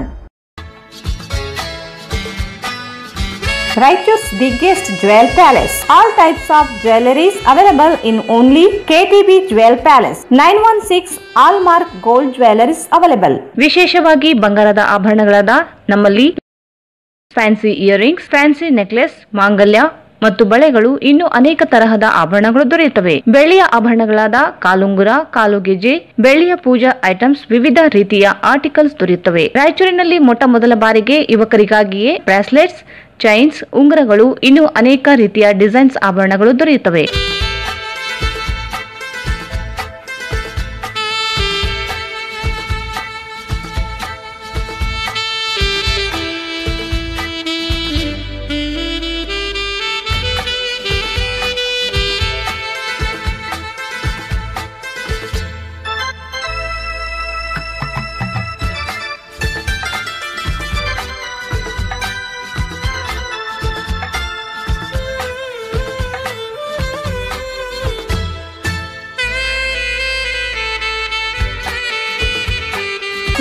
Raichur's biggest jewel palace. All types of jewelries available in only KTB Jewel Palace. 916 Allmark Gold Jewelries available. ವಿಶೇಷವಾಗಿ ಬಂಗಾರದ ಆಭರಣಗಳಾದ ನಮ್ಮಲ್ಲಿ ಫ್ಯಾನ್ಸಿ ಇಯರಿಂಗ್ಸ್, ಫ್ಯಾನ್ಸಿ ನೆಕ್ಲೆಸ್, ಮಾಂಗಲ್ಯ ಮತ್ತು ಬಳೆಗಳು ಇನ್ನೂ ಅನೇಕ ತರಹದ ಆಭರಣಗಳು ದೊರೆಯುತ್ತವೆ. ಬೆಳ್ಳಿಯ ಆಭರಣಗಳಾದ ಕಾಲುಂಗುರ, ಕಾಲುಗೆಜೆ, ಬೆಳ್ಳಿಯ ಪೂಜಾ ಐಟಮ್ಸ್, ವಿವಿಧ ರೀತಿಯ ಆರ್ಟಿಕಲ್ಸ್ ದೊರೆಯುತ್ತವೆ. ರಾಯಚೂರಿನಲ್ಲಿ ಮೊದಲ ಬಾರಿಗೆ ಯುವಕರಿಗಾಗಿಯೇ ಬ್ರಾಸ್ಲೆಟ್ಸ್, ಚೈನ್ಸ್, ಉಂಗುರಗಳು ಇನ್ನೂ ಅನೇಕ ರೀತಿಯ ಡಿಸೈನ್ಸ್ ಆಭರಣಗಳು ದೊರೆಯುತ್ತವೆ.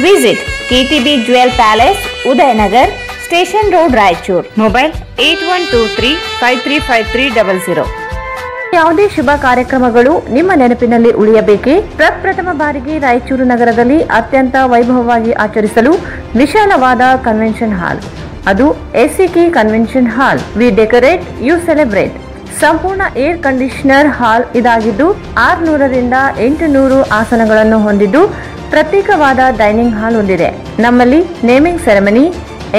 Visit KTB Jewel Palace, Udayanagar, Station Road, Raichur. Mobile 8123535300. ಯಾವುದೇ ಶುಭ ಕಾರ್ಯಕ್ರಮಗಳು ನಿಮ್ಮ ನೆನಪಿನಲ್ಲಿ ಉಳಿಯಬೇಕೇ? ಪ್ರಪ್ರಥಮ ಬಾರಿಗೆ ರಾಯಚೂರು ನಗರದಲ್ಲಿ ಅತ್ಯಂತ ವೈಭವವಾಗಿ ಆಚರಿಸಲು ವಿಶಾಲವಾದ ಕನ್ವೆನ್ಷನ್ ಹಾಲ್, ಅದು SCK convention hall. We decorate, you celebrate. ಸಂಪೂರ್ಣ ಏರ್ ಕಂಡೀಷನರ್ ಹಾಲ್ ಇದಾಗಿದ್ದು 600 ರಿಂದ 800 ಆಸನಗಳನ್ನು ಹೊಂದಿದ್ದು ಪ್ರತ್ಯೇಕವಾದ ಡೈನಿಂಗ್ ಹಾಲ್ ಹೊಂದಿದೆ. ನಮ್ಮಲ್ಲಿ naming ceremony,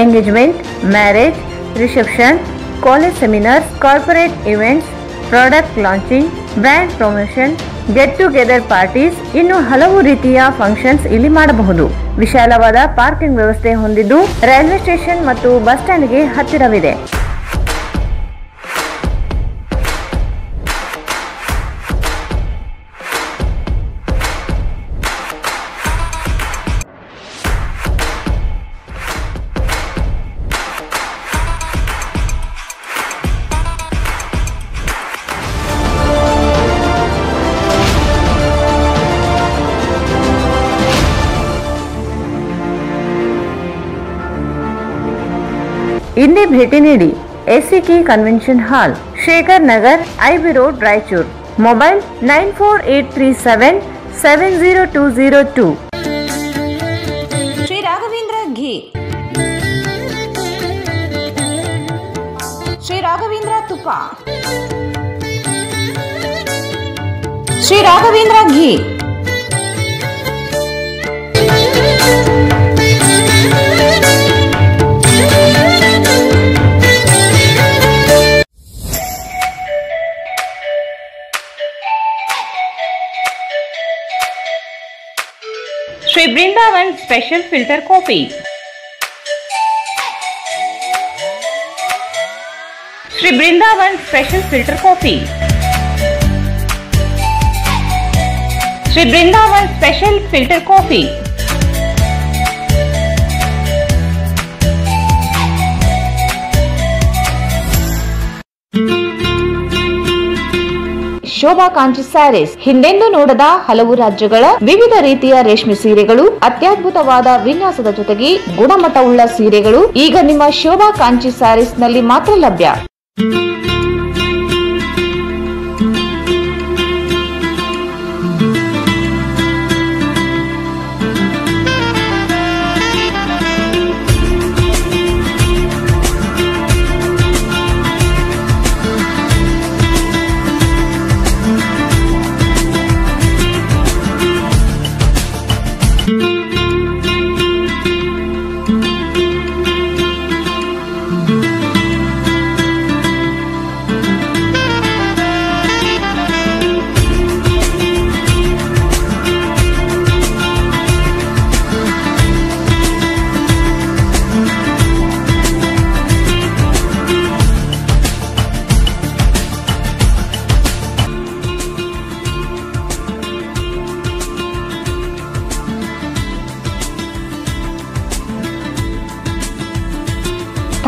engagement, marriage, reception, college seminars, corporate events, product launching, brand promotion, get together parties, ಇನ್ನು ಹಲವು ರೀತಿಯ ಫಂಕ್ಷನ್ಸ್ ಇಲ್ಲಿ ಮಾಡಬಹುದು. ವಿಶಾಲವಾದ ಪಾರ್ಕಿಂಗ್ ವ್ಯವಸ್ಥೆ ಹೊಂದಿದ್ದು ರೈಲ್ವೆ ಸ್ಟೇಷನ್ ಮತ್ತು ಬಸ್ ಸ್ಟ್ಯಾಂಡ್ಗೆ ಹತ್ತಿರವಿದೆ. ಇಂದೇ ಭೇಟಿ ನೀಡಿ. SCK convention hall, Shekhar Nagar, IB road, Raichur. Mobile 9483770202. Shri Raghavendra ghee, Shri Raghavendra ತುಪ್ಪ, ಶ್ರೀ ರಾಘವೇಂದ್ರ ಘೀ. Shri Brindavan Special Filter Coffee. Shri Brindavan Special Filter Coffee. Shri Brindavan Special Filter Coffee. Shobha Kanchi saris, ಹಿಂದೆಂದೂ ನೋಡದ ಹಲವು ರಾಜ್ಯಗಳ ವಿವಿಧ ರೀತಿಯ ರೇಷ್ಮೆ ಸೀರೆಗಳು, ಅತ್ಯದ್ಭುತವಾದ ವಿನ್ಯಾಸದ ಜೊತೆಗೆ ಗುಣಮಟ್ಟವುಳ್ಳ ಸೀರೆಗಳು ಈಗ ನಿಮ್ಮ ಶೋಭಾ ಕಾಂಚಿ ಸ್ಯಾರೀಸ್ ನಲ್ಲಿ ಮಾತ್ರ ಲಭ್ಯ.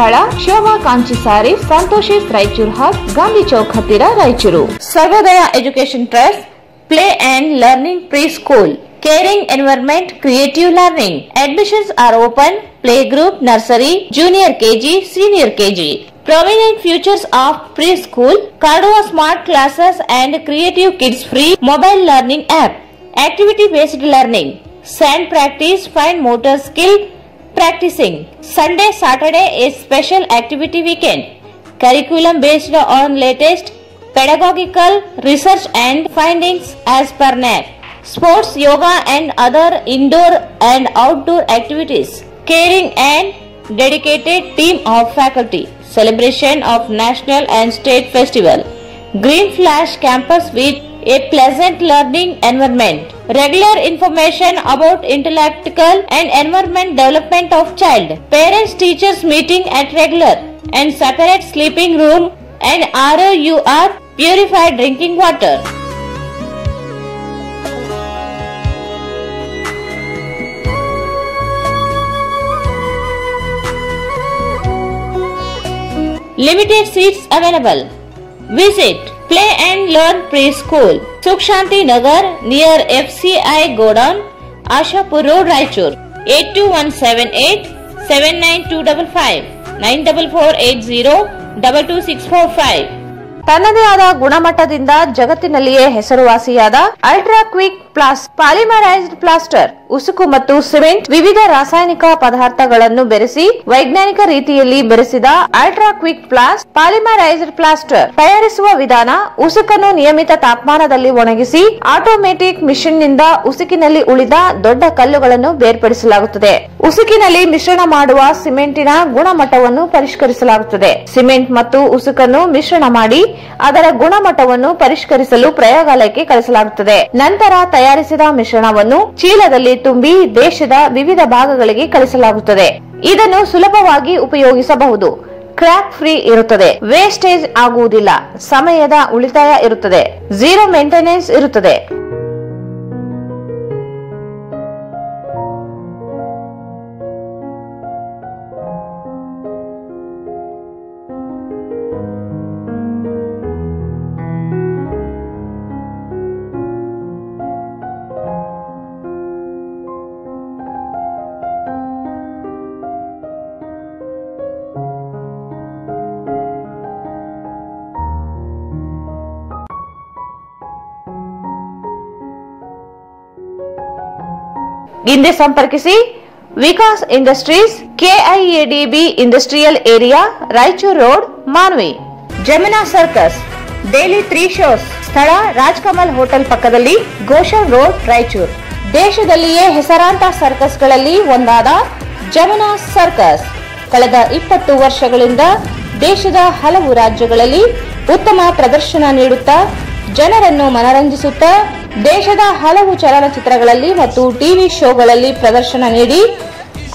ಸ್ಥಳ ಶೋಭಾ ಕಾಂಚಿ ಸ್ಯಾರಿ, ಸಂತೋಷಿಸ್ ರಾಯಚೂರು ಹಾಲ್, ಗಾಂಧಿ ಚೌಕ್ ಹತ್ತಿರ, Raichur. Sarvodaya education trust, play and learning preschool, caring environment, creative learning. Admissions are open. Play group, nursery, junior KG, senior KG. Prominent Futures of Preschool, Cordova Smart Classes and Creative Kids Free Mobile Learning App, Activity Based Learning, Sand Practice, Fine Motor Skill Practicing, Sunday, Saturday is Special Activity Weekend, Curriculum based on latest pedagogical research and findings as per NAAC, Sports, Yoga and other indoor and outdoor activities, Caring and dedicated team of faculty, Celebration of National and State Festival, Green Flash Campus with a pleasant learning environment, regular information about intellectual and environment development of child, parents teachers meeting at regular and separate sleeping room and ROUR purified drinking water. Limited seats available. Visit Play and Learn Preschool, Sukh Shanti Nagar near FCI Godown, Ashapur Road, Raichur. 82178 79255 94480 22645. ತನ್ನದೇ ಆದ ಗುಣಮಟ್ಟದಿಂದ ಜಗತ್ತಿನಲ್ಲಿಯೇ ಹೆಸರುವಾಸಿಯಾದ ಅಲ್ಟ್ರಾ ಕ್ವಿಕ್ ಪಾಲಿಮರೈಸ್ಡ್ ಪ್ಲಾಸ್ಟರ್, ಉಸುಕು ಮತ್ತು ಸಿಮೆಂಟ್ ವಿವಿಧ ರಾಸಾಯನಿಕ ಪದಾರ್ಥಗಳನ್ನು ಬೆರೆಸಿ ವೈಜ್ಞಾನಿಕ ರೀತಿಯಲ್ಲಿ ಬೆರೆಸಿದ ಅಲ್ಟ್ರಾ ಕ್ವಿಕ್ ಪಾಲಿಮರೈಸ್ಡ್ ಪ್ಲಾಸ್ಟರ್ ತಯಾರಿಸುವ ವಿಧಾನ: ಉಸುಕನ್ನು ನಿಯಮಿತ ತಾಪಮಾನದಲ್ಲಿ ಒಣಗಿಸಿ ಆಟೋಮೆಟಿಕ್ ಮಿಷಿನ್ ನಿಂದ ಉಸುಕಿನಲ್ಲಿ ಉಳಿದ ದೊಡ್ಡ ಕಲ್ಲುಗಳನ್ನು ಬೇರ್ಪಡಿಸಲಾಗುತ್ತದೆ. ಉಸುಕಿನಲ್ಲಿ ಮಿಶ್ರಣ ಮಾಡುವ ಸಿಮೆಂಟಿನ ಗುಣಮಟ್ಟವನ್ನು ಪರಿಷ್ಕರಿಸಲಾಗುತ್ತದೆ. ಸಿಮೆಂಟ್ ಮತ್ತು ಉಸುಕನ್ನು ಮಿಶ್ರಣ ಮಾಡಿ ಅದರ ಗುಣಮಟ್ಟವನ್ನು ಪರಿಷ್ಕರಿಸಲು ಪ್ರಯೋಗಾಲಯಕ್ಕೆ ಕಳಿಸಲಾಗುತ್ತದೆ. ನಂತರ ತಯಾರಿಸಿದ ಮಿಶ್ರಣವನ್ನು ಚೀಲದಲ್ಲಿ ತುಂಬಿ ದೇಶದ ವಿವಿಧ ಭಾಗಗಳಿಗೆ ಕಳಿಸಲಾಗುತ್ತದೆ. ಇದನ್ನು ಸುಲಭವಾಗಿ ಉಪಯೋಗಿಸಬಹುದು. ಕ್ರ್ಯಾಕ್ ಫ್ರೀ ಇರುತ್ತದೆ, ವೇಸ್ಟೇಜ್ ಆಗುವುದಿಲ್ಲ, ಸಮಯದ ಉಳಿತಾಯ ಇರುತ್ತದೆ, ಝೀರೋ ಮೇಂಟೆನೆನ್ಸ್ ಇರುತ್ತದೆ. ಹಿಂದೆ ಸಂಪರ್ಕಿಸಿ Vikas industries, KIADB industrial area, Raichur road, Manvi. Jamuna circus daily 3 shows, ಸ್ಥಳ ರಾಜ್ಕಮಲ್ ಹೋಟೆಲ್ ಪಕ್ಕದಲ್ಲಿ, ಗೋಶನ್ ರೋಡ್, ರಾಯಚೂರು. ದೇಶದಲ್ಲಿಯೇ ಹೆಸರಾಂತ ಸರ್ಕಸ್ಗಳಲ್ಲಿ ಒಂದಾದ ಜಮುನಾ ಸರ್ಕಸ್ ಕಳೆದ 20 ವರ್ಷಗಳಿಂದ ದೇಶದ ಹಲವು ರಾಜ್ಯಗಳಲ್ಲಿ ಉತ್ತಮ ಪ್ರದರ್ಶನ ನೀಡುತ್ತಾ ಜನರನ್ನು ಮನರಂಜಿಸುತ್ತಾ ದೇಶದ ಹಲವು ಚಲನಚಿತ್ರಗಳಲ್ಲಿ ಮತ್ತು ಟಿವಿ ಶೋಗಳಲ್ಲಿ ಪ್ರದರ್ಶನ ನೀಡಿ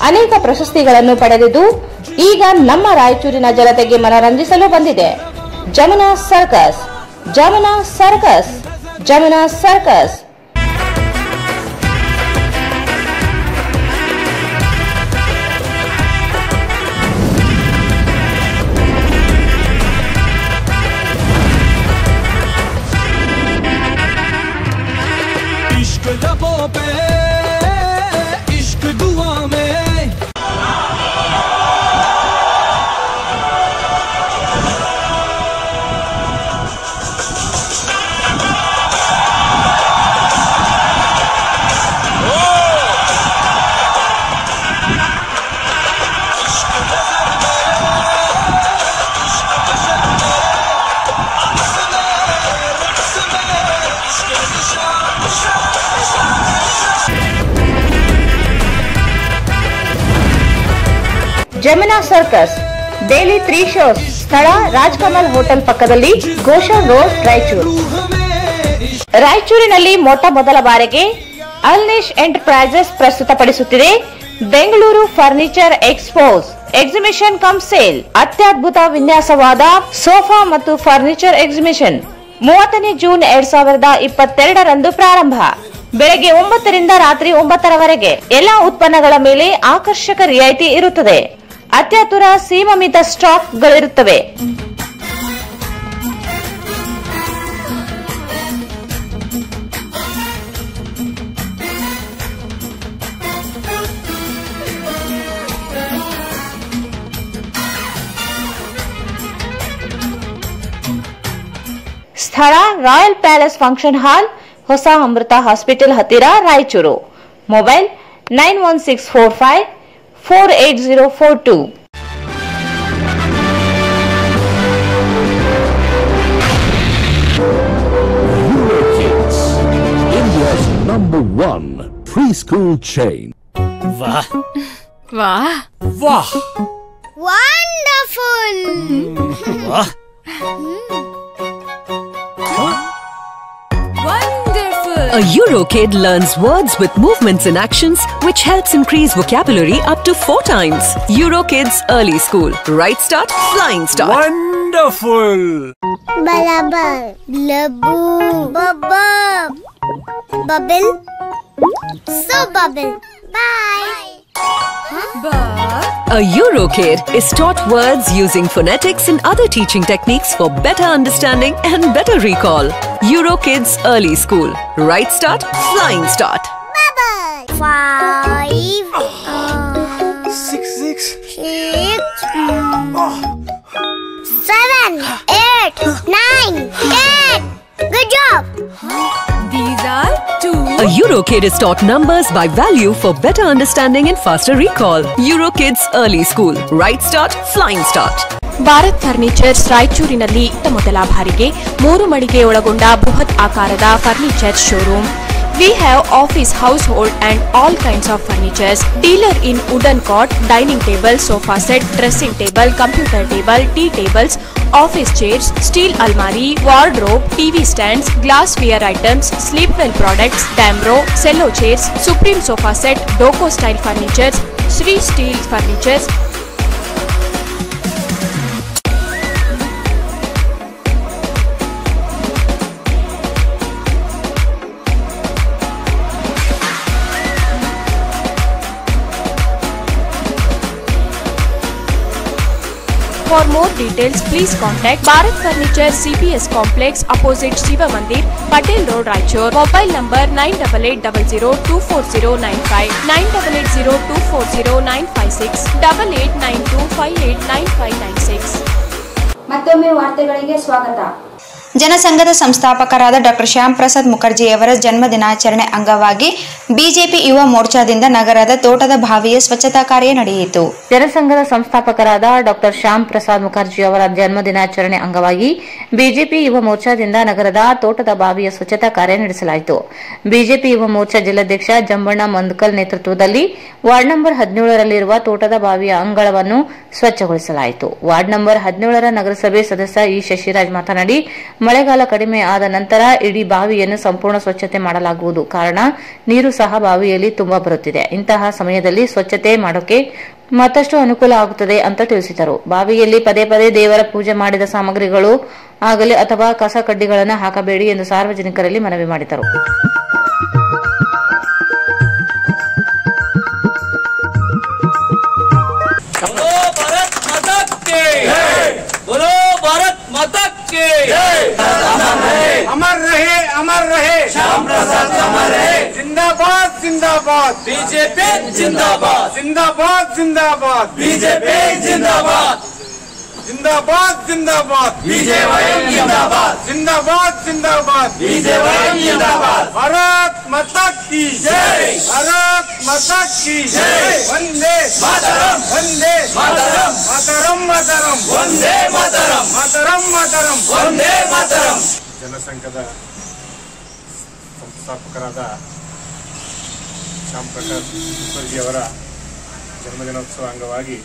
ಅನೇಕ ಪ್ರಶಸ್ತಿಗಳನ್ನು ಪಡೆದಿದ್ದು ಈಗ ನಮ್ಮ ರಾಯಚೂರಿನ ಜನತೆಗೆ ಮನರಂಜಿಸಲು ಬಂದಿದೆ. Jamuna circus, Jamuna circus, Jamuna circus. लबों पे इश्क दुआ में ಜಮುನಾ ಸರ್ಕಸ್ ಡೈಲಿ 3 ಶೋಸ್, ಸ್ಥಳ ರಾಜ್ಕಮಲ್ ಹೋಟೆಲ್ ಪಕ್ಕದಲ್ಲಿ, ಗೋಶನ್ ರೋಡ್, ರಾಯಚೂರು. ರಾಯಚೂರಿನಲ್ಲಿ ಮೊಟ್ಟ ಮೊದಲ ಬಾರಿಗೆ ಅಲ್ನಿಶ್ ಎಂಟರ್ಪ್ರೈಸಸ್ ಪ್ರಸ್ತುತಪಡಿಸುತ್ತಿದೆ Bengaluru furniture expos exhibition cum sale. ಅತ್ಯದ್ಭುತ ವಿನ್ಯಾಸವಾದ ಸೋಫಾ ಮತ್ತು ಫರ್ನಿಚರ್ ಎಕ್ಸಿಬಿಷನ್ 30ನೇ ಜೂನ್ 2022ರಂದು ಪ್ರಾರಂಭ. ಬೆಳಗ್ಗೆ 9 ರಿಂದ ರಾತ್ರಿ 9ರವರೆಗೆ ಎಲ್ಲಾ ಉತ್ಪನ್ನಗಳ ಮೇಲೆ ಆಕರ್ಷಕ ರಿಯಾಯಿತಿ ಇರುತ್ತದೆ. ಅತ್ಯತುರ ಸೀಮಿತ ಸ್ಟಾಕ್ಗಳಿರುತ್ತವೆ. ಸ್ಥಳ ರಾಯಲ್ ಪ್ಯಾಲೇಸ್ ಫಂಕ್ಷನ್ ಹಾಲ್, ಹೊಸ ಅಮೃತ ಹಾಸ್ಪಿಟಲ್ ಹತ್ತಿರ, Raichur. Mobile 9164548042. Kids, India's #1 preschool chain. वाह वाह वाह Wonderful! वाह wonderful. A Eurokid learns words with movements and actions, which helps increase vocabulary up to 4 times. Eurokids Early School. Right start, flying start. Wonderful Balabar, Labu, Bubble, Bubble, so bubble. Bye. A Eurokid is taught words using phonetics and other teaching techniques for better understanding and better recall. Eurokids Early School. Right start, flying start. Bubble. 5, 6 6, 7, 8, 9, 10. Good job. These are 2. A Eurokid is taught numbers by value for better understanding and faster recall. Eurokids Early School. Right start, flying start. Bharat furnitures ರಾಯಚೂರಿನಲ್ಲಿ ಮೊದಲ ಬಾರಿಗೆ 3 ಮಳಿಗೆ ಒಳಗೊಂಡ ಬೃಹತ್ ಆಕಾರದ furniture showroom. We have office, household and all kinds of furnitures. Dealer in wooden cot, dining table, sofa set, dressing table, computer table, tea tables, office chairs, steel almari, wardrobe, TV stands, glassware items, sleepwell products, Damro, cello chairs, Supreme sofa set, Doco style furnitures, Sri steel furnitures. For more details, please contact Bharat Furniture CPS Complex opposite Shiva Mandir, Patel Road, Raichur. Mobile number 9880240959, 9880240956, 8892589596. ಮತ್ತೊಮ್ಮೆ ವಾರ್ತೆಗಳಿಗೆ ಸ್ವಾಗತ. ಜನಸಂಘದ ಸಂಸ್ಥಾಪಕರಾದ ಡಾಕ್ಟರ್ ಶ್ಯಾಮ್ ಪ್ರಸಾದ್ ಮುಖರ್ಜಿಯವರ ಜನ್ಮ ದಿನಾಚರಣೆ ಅಂಗವಾಗಿ ಬಿಜೆಪಿ ಯುವ ಮೋರ್ಚಾದಿಂದ ನಗರದ ತೋಟದ ಬಾವಿಯ ಸ್ವಚ್ಛತಾ ಕಾರ್ಯ ನಡೆಯಿತು. ಜನಸಂಘದ ಸಂಸ್ಥಾಪಕರಾದ ಡಾಕ್ಟರ್ ಶ್ಯಾಮ್ ಪ್ರಸಾದ್ ಮುಖರ್ಜಿ ಅವರ ಜನ್ಮ ದಿನಾಚರಣೆ ಅಂಗವಾಗಿ ಬಿಜೆಪಿ ಯುವ ಮೋರ್ಚಾದಿಂದ ನಗರದ ತೋಟದ ಬಾವಿಯ ಸ್ವಚ್ಛತಾ ಕಾರ್ಯ ನಡೆಸಲಾಯಿತು. ಬಿಜೆಪಿ ಯುವ ಮೋರ್ಚಾ ಜಿಲ್ಲಾಧ್ಯಕ್ಷ ಜಂಬಣ್ಣ ಮಂದಕಲ್ ನೇತೃತ್ವದಲ್ಲಿ ವಾರ್ಡ್ ನಂಬರ್ 17ರಲ್ಲಿರುವ ತೋಟದ ಬಾವಿಯ ಅಂಗಳವನ್ನು ಸ್ವಚ್ಛಗೊಳಿಸಲಾಯಿತು. ವಾರ್ಡ್ ನಂಬರ್ 17ರ ನಗರಸಭೆ ಸದಸ್ಯ ಇ ಶಶಿರಾಜ್ ಮಾತನಾಡಿ, ಮಳೆಗಾಲ ಕಡಿಮೆ ಆದ ನಂತರ ಇಡೀ ಬಾವಿಯನ್ನು ಸಂಪೂರ್ಣ ಸ್ವಚ್ಛತೆ ಮಾಡಲಾಗುವುದು. ಕಾರಣ ನೀರು ಸಹ ಬಾವಿಯಲ್ಲಿ ತುಂಬಾ ಬರುತ್ತಿದೆ. ಇಂತಹ ಸಮಯದಲ್ಲಿ ಸ್ವಚ್ಛತೆ ಮಾಡೋಕೆ ಮತ್ತಷ್ಟು ಅನುಕೂಲ ಆಗುತ್ತದೆ ಅಂತ ತಿಳಿಸಿದರು. ಬಾವಿಯಲ್ಲಿ ಪದೇ ಪದೇ ದೇವರ ಪೂಜೆ ಮಾಡಿದ ಸಾಮಗ್ರಿಗಳು ಆಗಲಿ ಅಥವಾ ಕಸ ಕಡ್ಡಿಗಳನ್ನು ಹಾಕಬೇಡಿ ಎಂದು ಸಾರ್ವಜನಿಕರಲ್ಲಿ ಮನವಿ ಮಾಡಿದರು. अमर रहे श्याम प्रसाद अमर रहे. जिंदाबाद जिंदाबाद बीजेपी जिंदाबाद जिंदाबाद जिंदाबाद बीजेपी जिंदाबाद जिंदाबाद जिंदाबाद बीजेपी जिंदाबाद जिंदाबाद जिंदाबाद बीजेपी जिंदाबाद. भारत माता की जय, भारत माता की जय. वंदे मातरम, वंदे मातरम, मातरम मातरम, वंदे मातरम, मातरम मातरम, वंदे मातरम. ಜನಸಂಘದ ಸಂಸ್ಥಾಪಕರಾದ ಶ್ಯಾಮ್ ಪ್ರಸಾದ್ ಮುಖರ್ಜಿ ಅವರ ಜನ್ಮದಿನೋತ್ಸವ ಅಂಗವಾಗಿ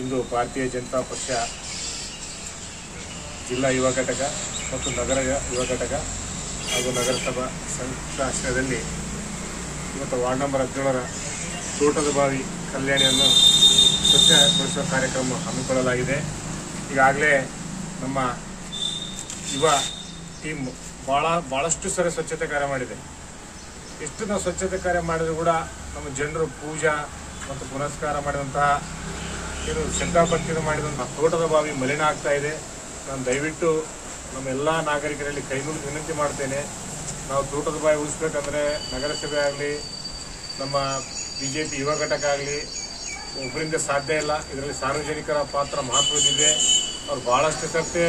ಇಂದು ಭಾರತೀಯ ಜನತಾ ಪಕ್ಷ ಜಿಲ್ಲಾ ಯುವ ಘಟಕ ಮತ್ತು ನಗರ ಯುವ ಘಟಕ ಹಾಗೂ ನಗರಸಭಾ ಸಂಯುಕ್ತ ಆಶ್ರಯದಲ್ಲಿ ಇವತ್ತು ವಾರ್ಡ್ ನಂಬರ್ 17ರ ತೋಟದ ಬಾವಿ ಕಲ್ಯಾಣಿಯನ್ನು ಸ್ವಚ್ಛಗೊಳಿಸುವ ಕಾರ್ಯಕ್ರಮ ಹಮ್ಮಿಕೊಳ್ಳಲಾಗಿದೆ. ಈಗಾಗಲೇ ನಮ್ಮ ಯುವ ಟೀಮ್ ಭಾಳಷ್ಟು ಸರಿ ಸ್ವಚ್ಛತೆ ಕಾರ್ಯ ಮಾಡಿದೆ. ಎಷ್ಟು ನಾವು ಸ್ವಚ್ಛತೆ ಕಾರ್ಯ ಮಾಡಿದ್ರು ಕೂಡ ನಮ್ಮ ಜನರು ಪೂಜಾ ಮತ್ತು ಪುನಸ್ಕಾರ ಮಾಡಿದಂತಹ ಏನು ಶಂಕಾಪತ್ತಿನ ಮಾಡಿದಂತಹ ತೋಟದ ಬಾವಿ ಮಲಿನ ಆಗ್ತಾ ಇದೆ. ನಾನು ದಯವಿಟ್ಟು ನಮ್ಮ ಎಲ್ಲ ನಾಗರಿಕರಲ್ಲಿ ಕೈಮುಗಿದು ವಿನಂತಿ ಮಾಡ್ತೇನೆ. ನಾವು ತೋಟದ ಬಾವಿ ಉಳಿಸ್ಬೇಕಂದ್ರೆ ನಗರಸಭೆ ಆಗಲಿ ನಮ್ಮ BJP ಯುವ ಘಟಕ ಆಗಲಿ ಒಬ್ಬರಿಂದ ಸಾಧ್ಯ ಇಲ್ಲ. ಇದರಲ್ಲಿ ಸಾರ್ವಜನಿಕರ ಪಾತ್ರ ಮಹತ್ವದಿದೆ. ಅವ್ರು ಭಾಳಷ್ಟು ಸರ್ತಿ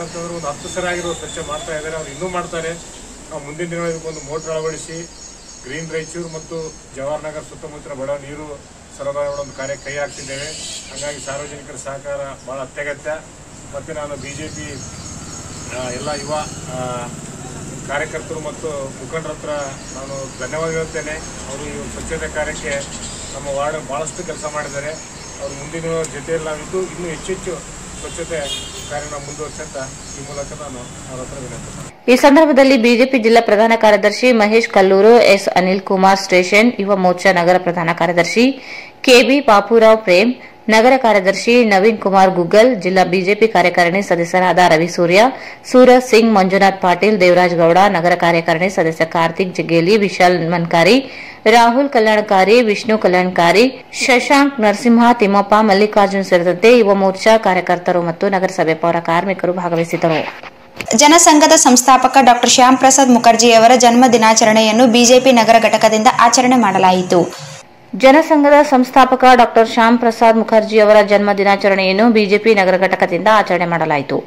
ಅಂತಂದ್ರೆ ಒಂದು 10 ಸರಿ ಆಗಿರೋ ಸ್ವಚ್ಛ ಮಾಡ್ತಾ ಇದ್ದಾರೆ. ಅವ್ರು ಇನ್ನೂ ಮಾಡ್ತಾರೆ. ನಾವು ಮುಂದಿನ ದಿನಗಳಲ್ಲಿ ಒಂದು ಮೋಟ್ರ್ ಅಳವಡಿಸಿ ಗ್ರೀನ್ ರಾಯಚೂರು ಮತ್ತು ಜವಾಹರ್ ನಗರ್ ಸುತ್ತಮುತ್ತಲ ಬಡ ನೀರು ಸರಬರಾಜು ಒಂದು ಕಾರ್ಯ ಕೈ ಹಾಕ್ತಿದ್ದೇವೆ. ಹಾಗಾಗಿ ಸಾರ್ವಜನಿಕರ ಸಹಕಾರ ಭಾಳ ಅತ್ಯಗತ್ಯ. ಮತ್ತು ನಾನು BJP ಎಲ್ಲ ಯುವ ಕಾರ್ಯಕರ್ತರು ಮತ್ತು ಮುಖಂಡರ ಹತ್ರ ನಾನು ಧನ್ಯವಾದ ಹೇಳ್ತೇನೆ. ಅವರು ಈ ಸ್ವಚ್ಛತೆ ಕಾರ್ಯಕ್ಕೆ ನಮ್ಮ ವಾರ್ಡ್ ಭಾಳಷ್ಟು ಕೆಲಸ ಮಾಡಿದ್ದಾರೆ. ಅವರು ಮುಂದಿನ ಜೊತೆಯಲ್ಲಿ ನಾವಿದ್ದು ಇನ್ನೂ ಹೆಚ್ಚೆಚ್ಚು ಸ್ವಚ್ಛತೆ ಕಾರ್ಯ ಮುಂದುವರಿಸಂತ ಈ ಮೂಲಕ ನಾನು ಅವರ ಹತ್ರ ವಿನಂತಿ ಮಾಡ್ತೀನಿ. ಈ ಸಂದರ್ಭದಲ್ಲಿ ಬಿಜೆಪಿ ಜಿಲ್ಲಾ ಪ್ರಧಾನ ಕಾರ್ಯದರ್ಶಿ ಮಹೇಶ್ ಕಲ್ಲೂರು, ಎಸ್ ಅನಿಲ್ ಕುಮಾರ್ ಸ್ಟೇಷನ್, ಯುವ ಮೋರ್ಚಾ ನಗರ ಪ್ರಧಾನ ಕಾರ್ಯದರ್ಶಿ ಕೆಬಿ ಪಾಪುರಾವ್ ಪ್ರೇಮ್, ನಗರ ಕಾರ್ಯದರ್ಶಿ ನವೀನ್ ಕುಮಾರ್ ಗುಗ್ಗಲ್, ಜಿಲ್ಲಾ ಬಿಜೆಪಿ ಕಾರ್ಯಕಾರಿಣಿ ಸದಸ್ಯರಾದ ರವಿ ಸೂರ್ಯ, ಸೂರಜ್ ಸಿಂಗ್, ಮಂಜುನಾಥ್ ಪಾಟೀಲ್, ದೇವರಾಜ್ ಗೌಡ, ನಗರ ಕಾರ್ಯಕಾರಿಣಿ ಸದಸ್ಯ ಕಾರ್ತಿಕ್ ಜಗೇಲಿ, ವಿಶಾಲ್ ಮನ್ಕಾರಿ, ರಾಹುಲ್ ಕಲ್ಯಾಣಕಾರಿ, ವಿಷ್ಣು ಕಲ್ಯಾಣಕಾರಿ, ಶಶಾಂಕ್ ನರಸಿಂಹ, ತಿಮ್ಮಪ್ಪ, ಮಲ್ಲಿಕಾರ್ಜುನ್ ಸೇರಿದಂತೆ ಯುವ ಮೋರ್ಚಾ ಕಾರ್ಯಕರ್ತರು ಮತ್ತು ನಗರಸಭೆ ಪೌರ ಕಾರ್ಮಿಕರು ಭಾಗವಹಿಸಿದ್ದರು. ಜನಸಂಘದ ಸಂಸ್ಥಾಪಕ ಡಾಕ್ಟರ್ ಶ್ಯಾಮ್ ಪ್ರಸಾದ್ ಮುಖರ್ಜಿಯವರ ಜನ್ಮ ದಿನಾಚರಣೆಯನ್ನು ಬಿಜೆಪಿ ನಗರ ಘಟಕದಿಂದ ಆಚರಣೆ ಮಾಡಲಾಯಿತು. ಜನಸಂಘದ ಸಂಸ್ಥಾಪಕ ಡಾಕ್ಟರ್ ಶ್ಯಾಮ್ ಪ್ರಸಾದ್ ಮುಖರ್ಜಿ ಅವರ ಜನ್ಮ ದಿನಾಚರಣೆಯನ್ನು ಬಿಜೆಪಿ ನಗರ ಘಟಕದಿಂದ ಆಚರಣೆ ಮಾಡಲಾಯಿತು.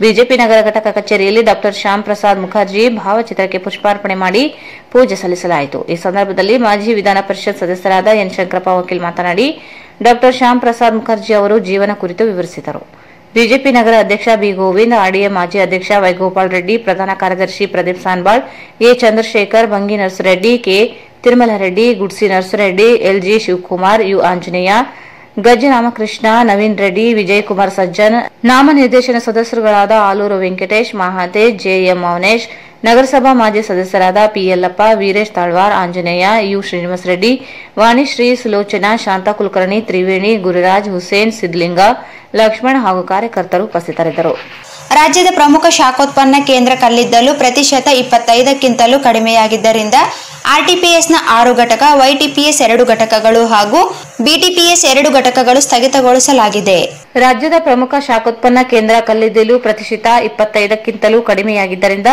ಬಿಜೆಪಿ ನಗರ ಘಟಕ ಕಚೇರಿಯಲ್ಲಿ ಡಾಕ್ಟರ್ ಶ್ಯಾಮ್ ಪ್ರಸಾದ್ ಮುಖರ್ಜಿ ಭಾವಚಿತ್ರಕ್ಕೆ ಪುಷ್ಪಾರ್ಪಣೆ ಮಾಡಿ ಪೂಜೆ ಸಲ್ಲಿಸಲಾಯಿತು. ಈ ಸಂದರ್ಭದಲ್ಲಿ ಮಾಜಿ ವಿಧಾನ ಪರಿಷತ್ ಸದಸ್ಯರಾದ ಎನ್ ಶಂಕರಪ್ಪ ವಕೀಲ್ ಮಾತನಾಡಿ, ಡಾಕ್ಟರ್ ಶ್ಯಾಮ್ ಪ್ರಸಾದ್ ಮುಖರ್ಜಿ ಅವರು ಜೀವನ ಕುರಿತು ವಿವರಿಸಿದರು. ಬಿಜೆಪಿ ನಗರ ಅಧ್ಯಕ್ಷ ಬಿ ಗೋವಿಂದ್, ಆರ್ಡಿಎ ಮಾಜಿ ಅಧ್ಯಕ್ಷ ವೈಗೋಪಾಲ್ ರೆಡ್ಡಿ, ಪ್ರಧಾನ ಕಾರ್ಯದರ್ಶಿ Pradeep ಸಾನ್ಬಾಳ್, A Chandrashekhar, Bhangi Narsareddy, K Thirumalareddy, Gudsi Narsareddy, LG Shivakumar, U Anjaneya, Gajja Ramakrishna, Naveen Reddy, Vijayakumar Sajjan, ನಾಮನಿರ್ದೇಶನ ಸದಸ್ಯರುಗಳಾದ ಆಲೂರು ವೆಂಕಟೇಶ್, ಮಹಾತೇಜ್, ಜೆಎಂ ಮೌನೇಶ್, ನಗರಸಭಾ ಮಾಜಿ ಸದಸ್ಯರಾದ ಪಿ ಯಲ್ಲಪ್ಪ, ವೀರೇಶ್ ತಾಳ್ವಾರ್, ಆಂಜನೇಯ, ಯು ಶ್ರೀನಿವಾಸ ರೆಡ್ಡಿ, ವಾಣಿಶ್ರೀ, ಸುಲೋಚನಾ, ಶಾಂತಾ ಕುಲಕರ್ಣಿ, ತ್ರಿವೇಣಿ, ಗುರುರಾಜ್, ಹುಸೇನ್, ಸಿದ್ಲಿಂಗ, ಲಕ್ಷ್ಮಣ್ ಹಾಗೂ ಕಾರ್ಯಕರ್ತರು ಉಪಸ್ಥಿತರಿದ್ದರು. ರಾಜ್ಯದ ಪ್ರಮುಖ ಶಾಖೋತ್ಪನ್ನ ಕೇಂದ್ರ ಕಲ್ಲಿದ್ದಲು ಪ್ರತಿಶತ 25ಕ್ಕಿಂತಲೂ ಕಡಿಮೆಯಾಗಿದ್ದರಿಂದ ಆರ್ಟಿಪಿಎಸ್ನ 6 ಘಟಕ, ವೈಟಿಪಿಎಸ್ 2 ಘಟಕಗಳು ಹಾಗೂ ಬಿಟಿಪಿಎಸ್ 2 ಘಟಕಗಳು ಸ್ಥಗಿತಗೊಳಿಸಲಾಗಿದೆ. ರಾಜ್ಯದ ಪ್ರಮುಖ ಶಾಖೋತ್ಪನ್ನ ಕೇಂದ್ರ ಕಲ್ಲಿದ್ದಲು ಪ್ರತಿಶತ 25ಕ್ಕಿಂತಲೂ ಕಡಿಮೆಯಾಗಿದ್ದರಿಂದ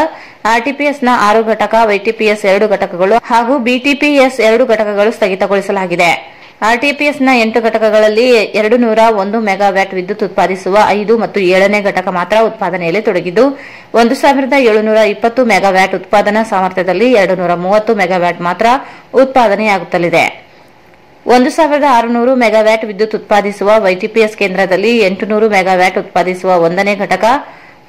ಆರ್ಟಿಪಿಎಸ್ನ 6 ಘಟಕ, ವೈಟಿಪಿಎಸ್ 2 ಘಟಕಗಳು ಹಾಗೂ ಬಿಟಿಪಿಎಸ್ 2 ಘಟಕಗಳು ಸ್ಥಗಿತಗೊಳಿಸಲಾಗಿದೆ. ಆರ್ಟಿಪಿಎಸ್ನ 8 ಘಟಕಗಳಲ್ಲಿ 201 ಮೆಗಾವ್ಯಾಟ್ ವಿದ್ಯುತ್ ಉತ್ಪಾದಿಸುವ 5 ಮತ್ತು 7ನೇ ಘಟಕ ಮಾತ್ರ ಉತ್ಪಾದನೆಯಲ್ಲಿ ತೊಡಗಿದ್ದು 1720 ಮೆಗಾವ್ಯಾಟ್ ಉತ್ಪಾದನಾ ಸಾಮರ್ಥ್ಯದಲ್ಲಿ 230 ಮೆಗಾವ್ಯಾಟ್ ಮಾತ್ರ ಉತ್ಪಾದನೆಯಾಗುತ್ತಲಿದೆ. 1600 ಮೆಗಾವ್ಯಾಟ್ ವಿದ್ಯುತ್ ಉತ್ಪಾದಿಸುವ ವೈಟಿಪಿಎಸ್ ಕೇಂದ್ರದಲ್ಲಿ 800 ಮೆಗಾವ್ಯಾಟ್ ಉತ್ಪಾದಿಸುವ 1ನೇ ಘಟಕ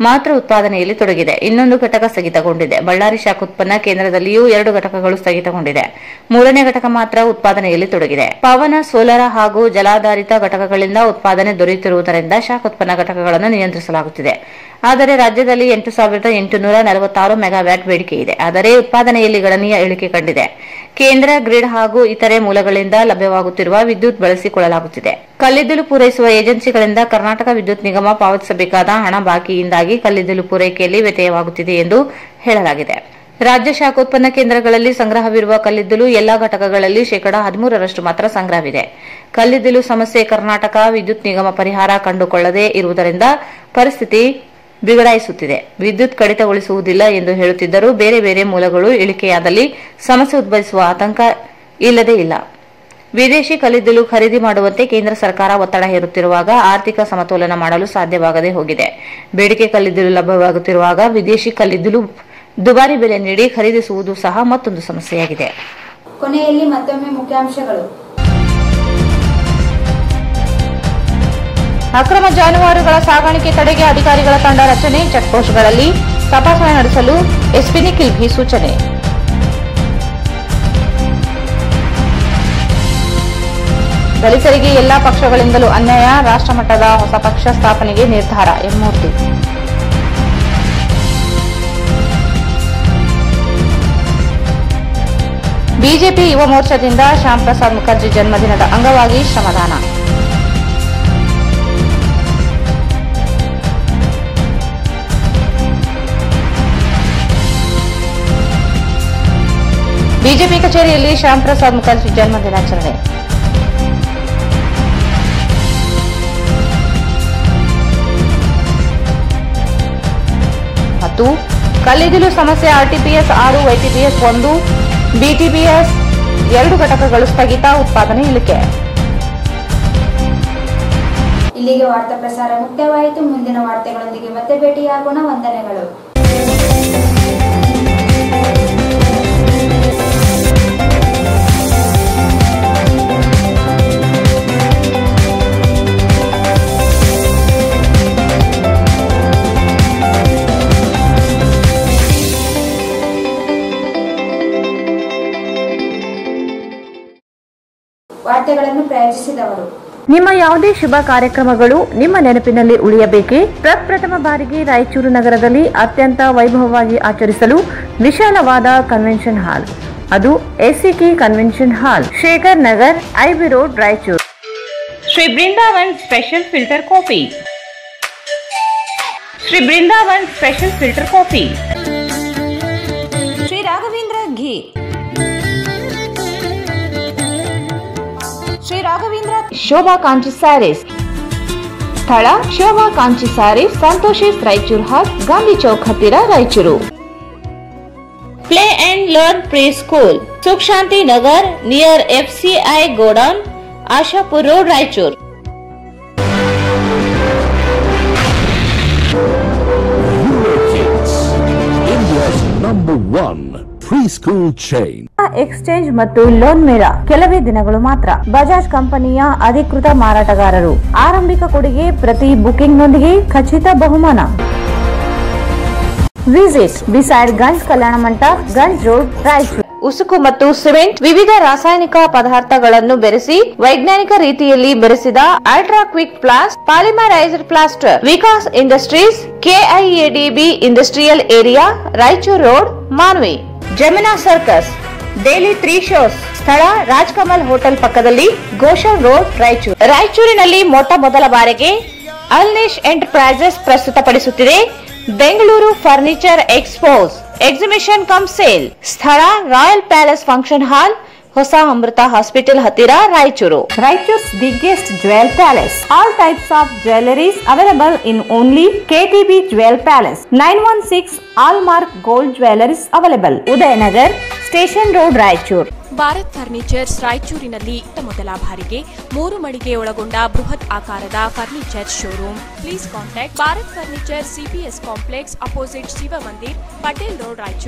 ಮಾತ್ರ ಉತ್ಪಾದನೆಯಲ್ಲಿ ತೊಡಗಿದೆ. ಇನ್ನೊಂದು ಘಟಕ ಸ್ಥಗಿತಗೊಂಡಿದೆ. ಬಳ್ಳಾರಿ ಶಾಖೋತ್ಪನ್ನ ಕೇಂದ್ರದಲ್ಲಿಯೂ 2 ಘಟಕಗಳು ಸ್ಥಗಿತಗೊಂಡಿದೆ. 3ನೇ ಘಟಕ ಮಾತ್ರ ಉತ್ಪಾದನೆಯಲ್ಲಿ ತೊಡಗಿದೆ. ಪವನ, ಸೋಲಾರ ಹಾಗೂ ಜಲಾಧಾರಿತ ಘಟಕಗಳಿಂದ ಉತ್ಪಾದನೆ ದೊರೆಯುತ್ತಿರುವುದರಿಂದ ಶಾಖೋತ್ಪನ್ನ ಘಟಕಗಳನ್ನು ನಿಯಂತ್ರಿಸಲಾಗುತ್ತಿದೆ. ಆದರೆ ರಾಜ್ಯದಲ್ಲಿ 8846 ಮೆಗಾವ್ಯಾಟ್ ಬೇಡಿಕೆ ಇದೆ. ಆದರೆ ಉತ್ಪಾದನೆಯಲ್ಲಿ ಗಣನೀಯ ಇಳಿಕೆ ಕಂಡಿದೆ. ಕೇಂದ್ರ, ಗ್ರಿಡ್ ಹಾಗೂ ಇತರೆ ಮೂಲಗಳಿಂದ ಲಭ್ಯವಾಗುತ್ತಿರುವ ವಿದ್ಯುತ್ ಬಳಸಿಕೊಳ್ಳಲಾಗುತ್ತಿದೆ. ಕಲ್ಲಿದ್ದಲು ಪೂರೈಸುವ ಏಜೆನ್ಸಿಗಳಿಂದ ಕರ್ನಾಟಕ ವಿದ್ಯುತ್ ನಿಗಮ ಪಾವತಿಸಬೇಕಾದ ಹಣ ಬಾಕಿಯಿಂದಾಗಿ ಕಲ್ಲಿದ್ದಲು ಪೂರೈಕೆಯಲ್ಲಿ ವ್ಯತ್ಯಯವಾಗುತ್ತಿದೆ ಎಂದು ಹೇಳಲಾಗಿದೆ. ರಾಜ್ಯ ಶಾಖೋತ್ಪನ್ನ ಕೇಂದ್ರಗಳಲ್ಲಿ ಸಂಗ್ರಹವಿರುವ ಕಲ್ಲಿದ್ದಲು ಎಲ್ಲಾ ಘಟಕಗಳಲ್ಲಿ 13% ಮಾತ್ರ ಸಂಗ್ರಹವಿದೆ. ಕಲ್ಲಿದ್ದಲು ಸಮಸ್ಯೆ ಕರ್ನಾಟಕ ವಿದ್ಯುತ್ ನಿಗಮ ಪರಿಹಾರ ಕಂಡುಕೊಳ್ಳದೇ ಇರುವುದರಿಂದ ಪರಿಸ್ಥಿತಿ ಬಿಗಡಾಯಿಸುತ್ತಿದೆ. ವಿದ್ಯುತ್ ಕಡಿತಗೊಳಿಸುವುದಿಲ್ಲ ಎಂದು ಹೇಳುತ್ತಿದ್ದರೂ ಬೇರೆ ಬೇರೆ ಮೂಲಗಳು ಇಳಿಕೆಯಾದಲ್ಲಿ ಸಮಸ್ಯೆ ಉದ್ಭವಿಸುವ ಆತಂಕ ಇಲ್ಲದೇ ಇಲ್ಲ. ವಿದೇಶಿ ಕಲ್ಲಿದ್ದಲು ಖರೀದಿ ಮಾಡುವಂತೆ ಕೇಂದ್ರ ಸರ್ಕಾರ ಒತ್ತಡ ಹೇರುತ್ತಿರುವಾಗ ಆರ್ಥಿಕ ಸಮತೋಲನ ಮಾಡಲು ಸಾಧ್ಯವಾಗದೇ ಹೋಗಿದೆ. ಬೇಡಿಕೆ ಕಲ್ಲಿದ್ದಲು ಲಭ್ಯವಾಗುತ್ತಿರುವಾಗ ವಿದೇಶಿ ಕಲ್ಲಿದ್ದಲು ದುಬಾರಿ ಬೆಲೆ ನೀಡಿ ಖರೀದಿಸುವುದು ಸಹ ಮತ್ತೊಂದು ಸಮಸ್ಯೆಯಾಗಿದೆ. ಕೊನೆಯಲ್ಲಿ ಮತ್ತೊಮ್ಮೆ ಮುಖ್ಯಾಂಶಗಳು. ಅಕ್ರಮ ಜಾನುವಾರುಗಳ ಸಾಗಾಣಿಕೆ ತಡೆಗೆ ಅಧಿಕಾರಿಗಳ ತಂಡ ರಚನೆ, ಚೆಕ್ಪೋಸ್ಟ್ಗಳಲ್ಲಿ ತಪಾಸಣೆ ನಡೆಸಲು ಎಸ್ಪಿ ನಿಖಿಲ್ ಭಿ ಸೂಚನೆ. ದಲಿತರಿಗೆ ಎಲ್ಲಾ ಪಕ್ಷಗಳಿಂದಲೂ ಅನ್ಯಾಯ, ರಾಷ್ಟ್ರಮಟ್ಟದ ಹೊಸ ಪಕ್ಷ ಸ್ಥಾಪನೆಗೆ ನಿರ್ಧಾರ, ಎಂ ಮೂರ್ತಿ. ಬಿಜೆಪಿ ಯುವ ಮೋರ್ಚಾದಿಂದ ಶ್ಯಾಮ್ ಪ್ರಸಾದ್ ಮುಖರ್ಜಿ ಜನ್ಮದಿನದ ಅಂಗವಾಗಿ ಶ್ರಮದಾನ. ಬಿಜೆಪಿ ಕಚೇರಿಯಲ್ಲಿ ಶ್ಯಾಮ್ ಪ್ರಸಾದ್ ಮುಖರ್ಜಿ ಜನ್ಮ ದಿನಾಚರಣೆ. ಮತ್ತು ಕಲ್ಲಿದ್ದಲು ಸಮಸ್ಯೆ, ಆರ್ಟಿಪಿಎಸ್ 6, ವೈಟಿಪಿಎಸ್ 1, ಬಿಟಿಪಿಎಸ್ 2 ಘಟಕಗಳು ಸ್ಥಗಿತ, ಉತ್ಪಾದನೆ ಇಳಿಕೆ. ಇಲ್ಲಿಗೆ ವಾರ್ತಾ ಪ್ರಸಾರ ಮುಕ್ತಾಯವಾಯಿತು. ಮುಂದಿನ ವಾರ್ತೆಗಳೊಂದಿಗೆ ಮತ್ತೆ ಭೇಟಿಯಾಗೋಣ. ವಂದನೆಗಳು. ವಾರ್ತೆಗಳನ್ನು ಪ್ರಾಯೋಜಿಸಿದವರು. ನಿಮ್ಮ ಯಾವುದೇ ಶುಭ ಕಾರ್ಯಕ್ರಮಗಳು ನಿಮ್ಮ ನೆನಪಿನಲ್ಲಿ ಉಳಿಯಬೇಕೇ? ಪ್ರಪ್ರಥಮ ಬಾರಿಗೆ ರಾಯಚೂರು ನಗರದಲ್ಲಿ ಅತ್ಯಂತ ವೈಭವವಾಗಿ ಆಚರಿಸಲು ವಿಶಾಲವಾದ ಕನ್ವೆನ್ಷನ್ ಹಾಲ್, ಅದು SCK convention hall, Shekhar Nagar, IB road, Raichur. Shri Brindavan special filter coffee. Shri Brindavan special filter coffee. Shri Raghavendra ghee. Shri Raghavendra Shobha Kanchi saris. ಸ್ಥಳ ಶೋಭಾ ಕಾಂಚಿ ಸ್ಯಾರೀಸ್, ಸಂತೋಷಿಸ್ ರಾಯಚೂರು ಹಾಟ್, ಗಾಂಧಿ ಚೌಕ್ ಹತ್ತಿರ, Raichur. Play and learn preschool, Sukh Shanti Nagar near FCI godown, Ashapur road, Raichur. Kids, India's #1 preschool chain. Exchange ಮತ್ತು ಲೋನ್ ಮೇಳ ಕೆಲವೇ ದಿನಗಳು ಮಾತ್ರ. ಬಜಾಜ್ ಕಂಪನಿಯ ಅಧಿಕೃತ ಮಾರಾಟಗಾರರು. ಆರಂಭಿಕ ಕೊಡುಗೆ ಪ್ರತಿ ಬುಕಿಂಗ್ ನೊಂದಿಗೆ ಖಚಿತ ಬಹುಮಾನ. Visit beside Ganj Kalyana Mantapa, Ganj road, Raichur. ಉಸುಕು ಮತ್ತು ಸಿಮೆಂಟ್, ವಿವಿಧ ರಾಸಾಯನಿಕ ಪದಾರ್ಥಗಳನ್ನು ಬೆರೆಸಿ ವೈಜ್ಞಾನಿಕ ರೀತಿಯಲ್ಲಿ ಬೆರೆಸಿದ ultra quick plast, polymerised plaster. Vikas industries, KIADB industrial area, Raichur road, Manvi. Jamuna circus, daily 3 shows. ಸ್ಥಳ ರಾಜ್ಕಮಲ್ ಹೋಟೆಲ್ ಪಕ್ಕದಲ್ಲಿ, ಗೋಶನ್ ರೋಡ್, ರಾಯಚೂರು. ರಾಯಚೂರಿನಲ್ಲಿ ಮೊಟ್ಟ ಮೊದಲ ಬಾರಿಗೆ ಅಲ್ನಿಶ್ ಎಂಟರ್ಪ್ರೈಸಸ್ ಪ್ರಸ್ತುತಪಡಿಸುತ್ತಿದೆ Bengaluru furniture expos, exhibition cum sale. ಸ್ಥಳ ರಾಯಲ್ ಪ್ಯಾಲೇಸ್ ಫಂಕ್ಷನ್ ಹಾಲ್, ಹೊಸ ಅಮೃತ ಹಾಸ್ಪಿಟಲ್ ಹತ್ತಿರ, Raichur. Raichur's biggest jewel palace. All types of jewelleries available in only KTB jewel palace. 916 hallmark gold jewelleries available. Udayanagar, station road, Raichur. Bharat furnitures ರಾಯಚೂರಿನಲ್ಲಿ ಮೊದಲ ಬಾರಿಗೆ 3 ಮಳಿಗೆ ಒಳಗೊಂಡ ಬೃಹತ್ ಆಕಾರದ furniture showroom. Please contact Bharat furniture CPS complex opposite Shiva Mandir, Patel road, Raichur.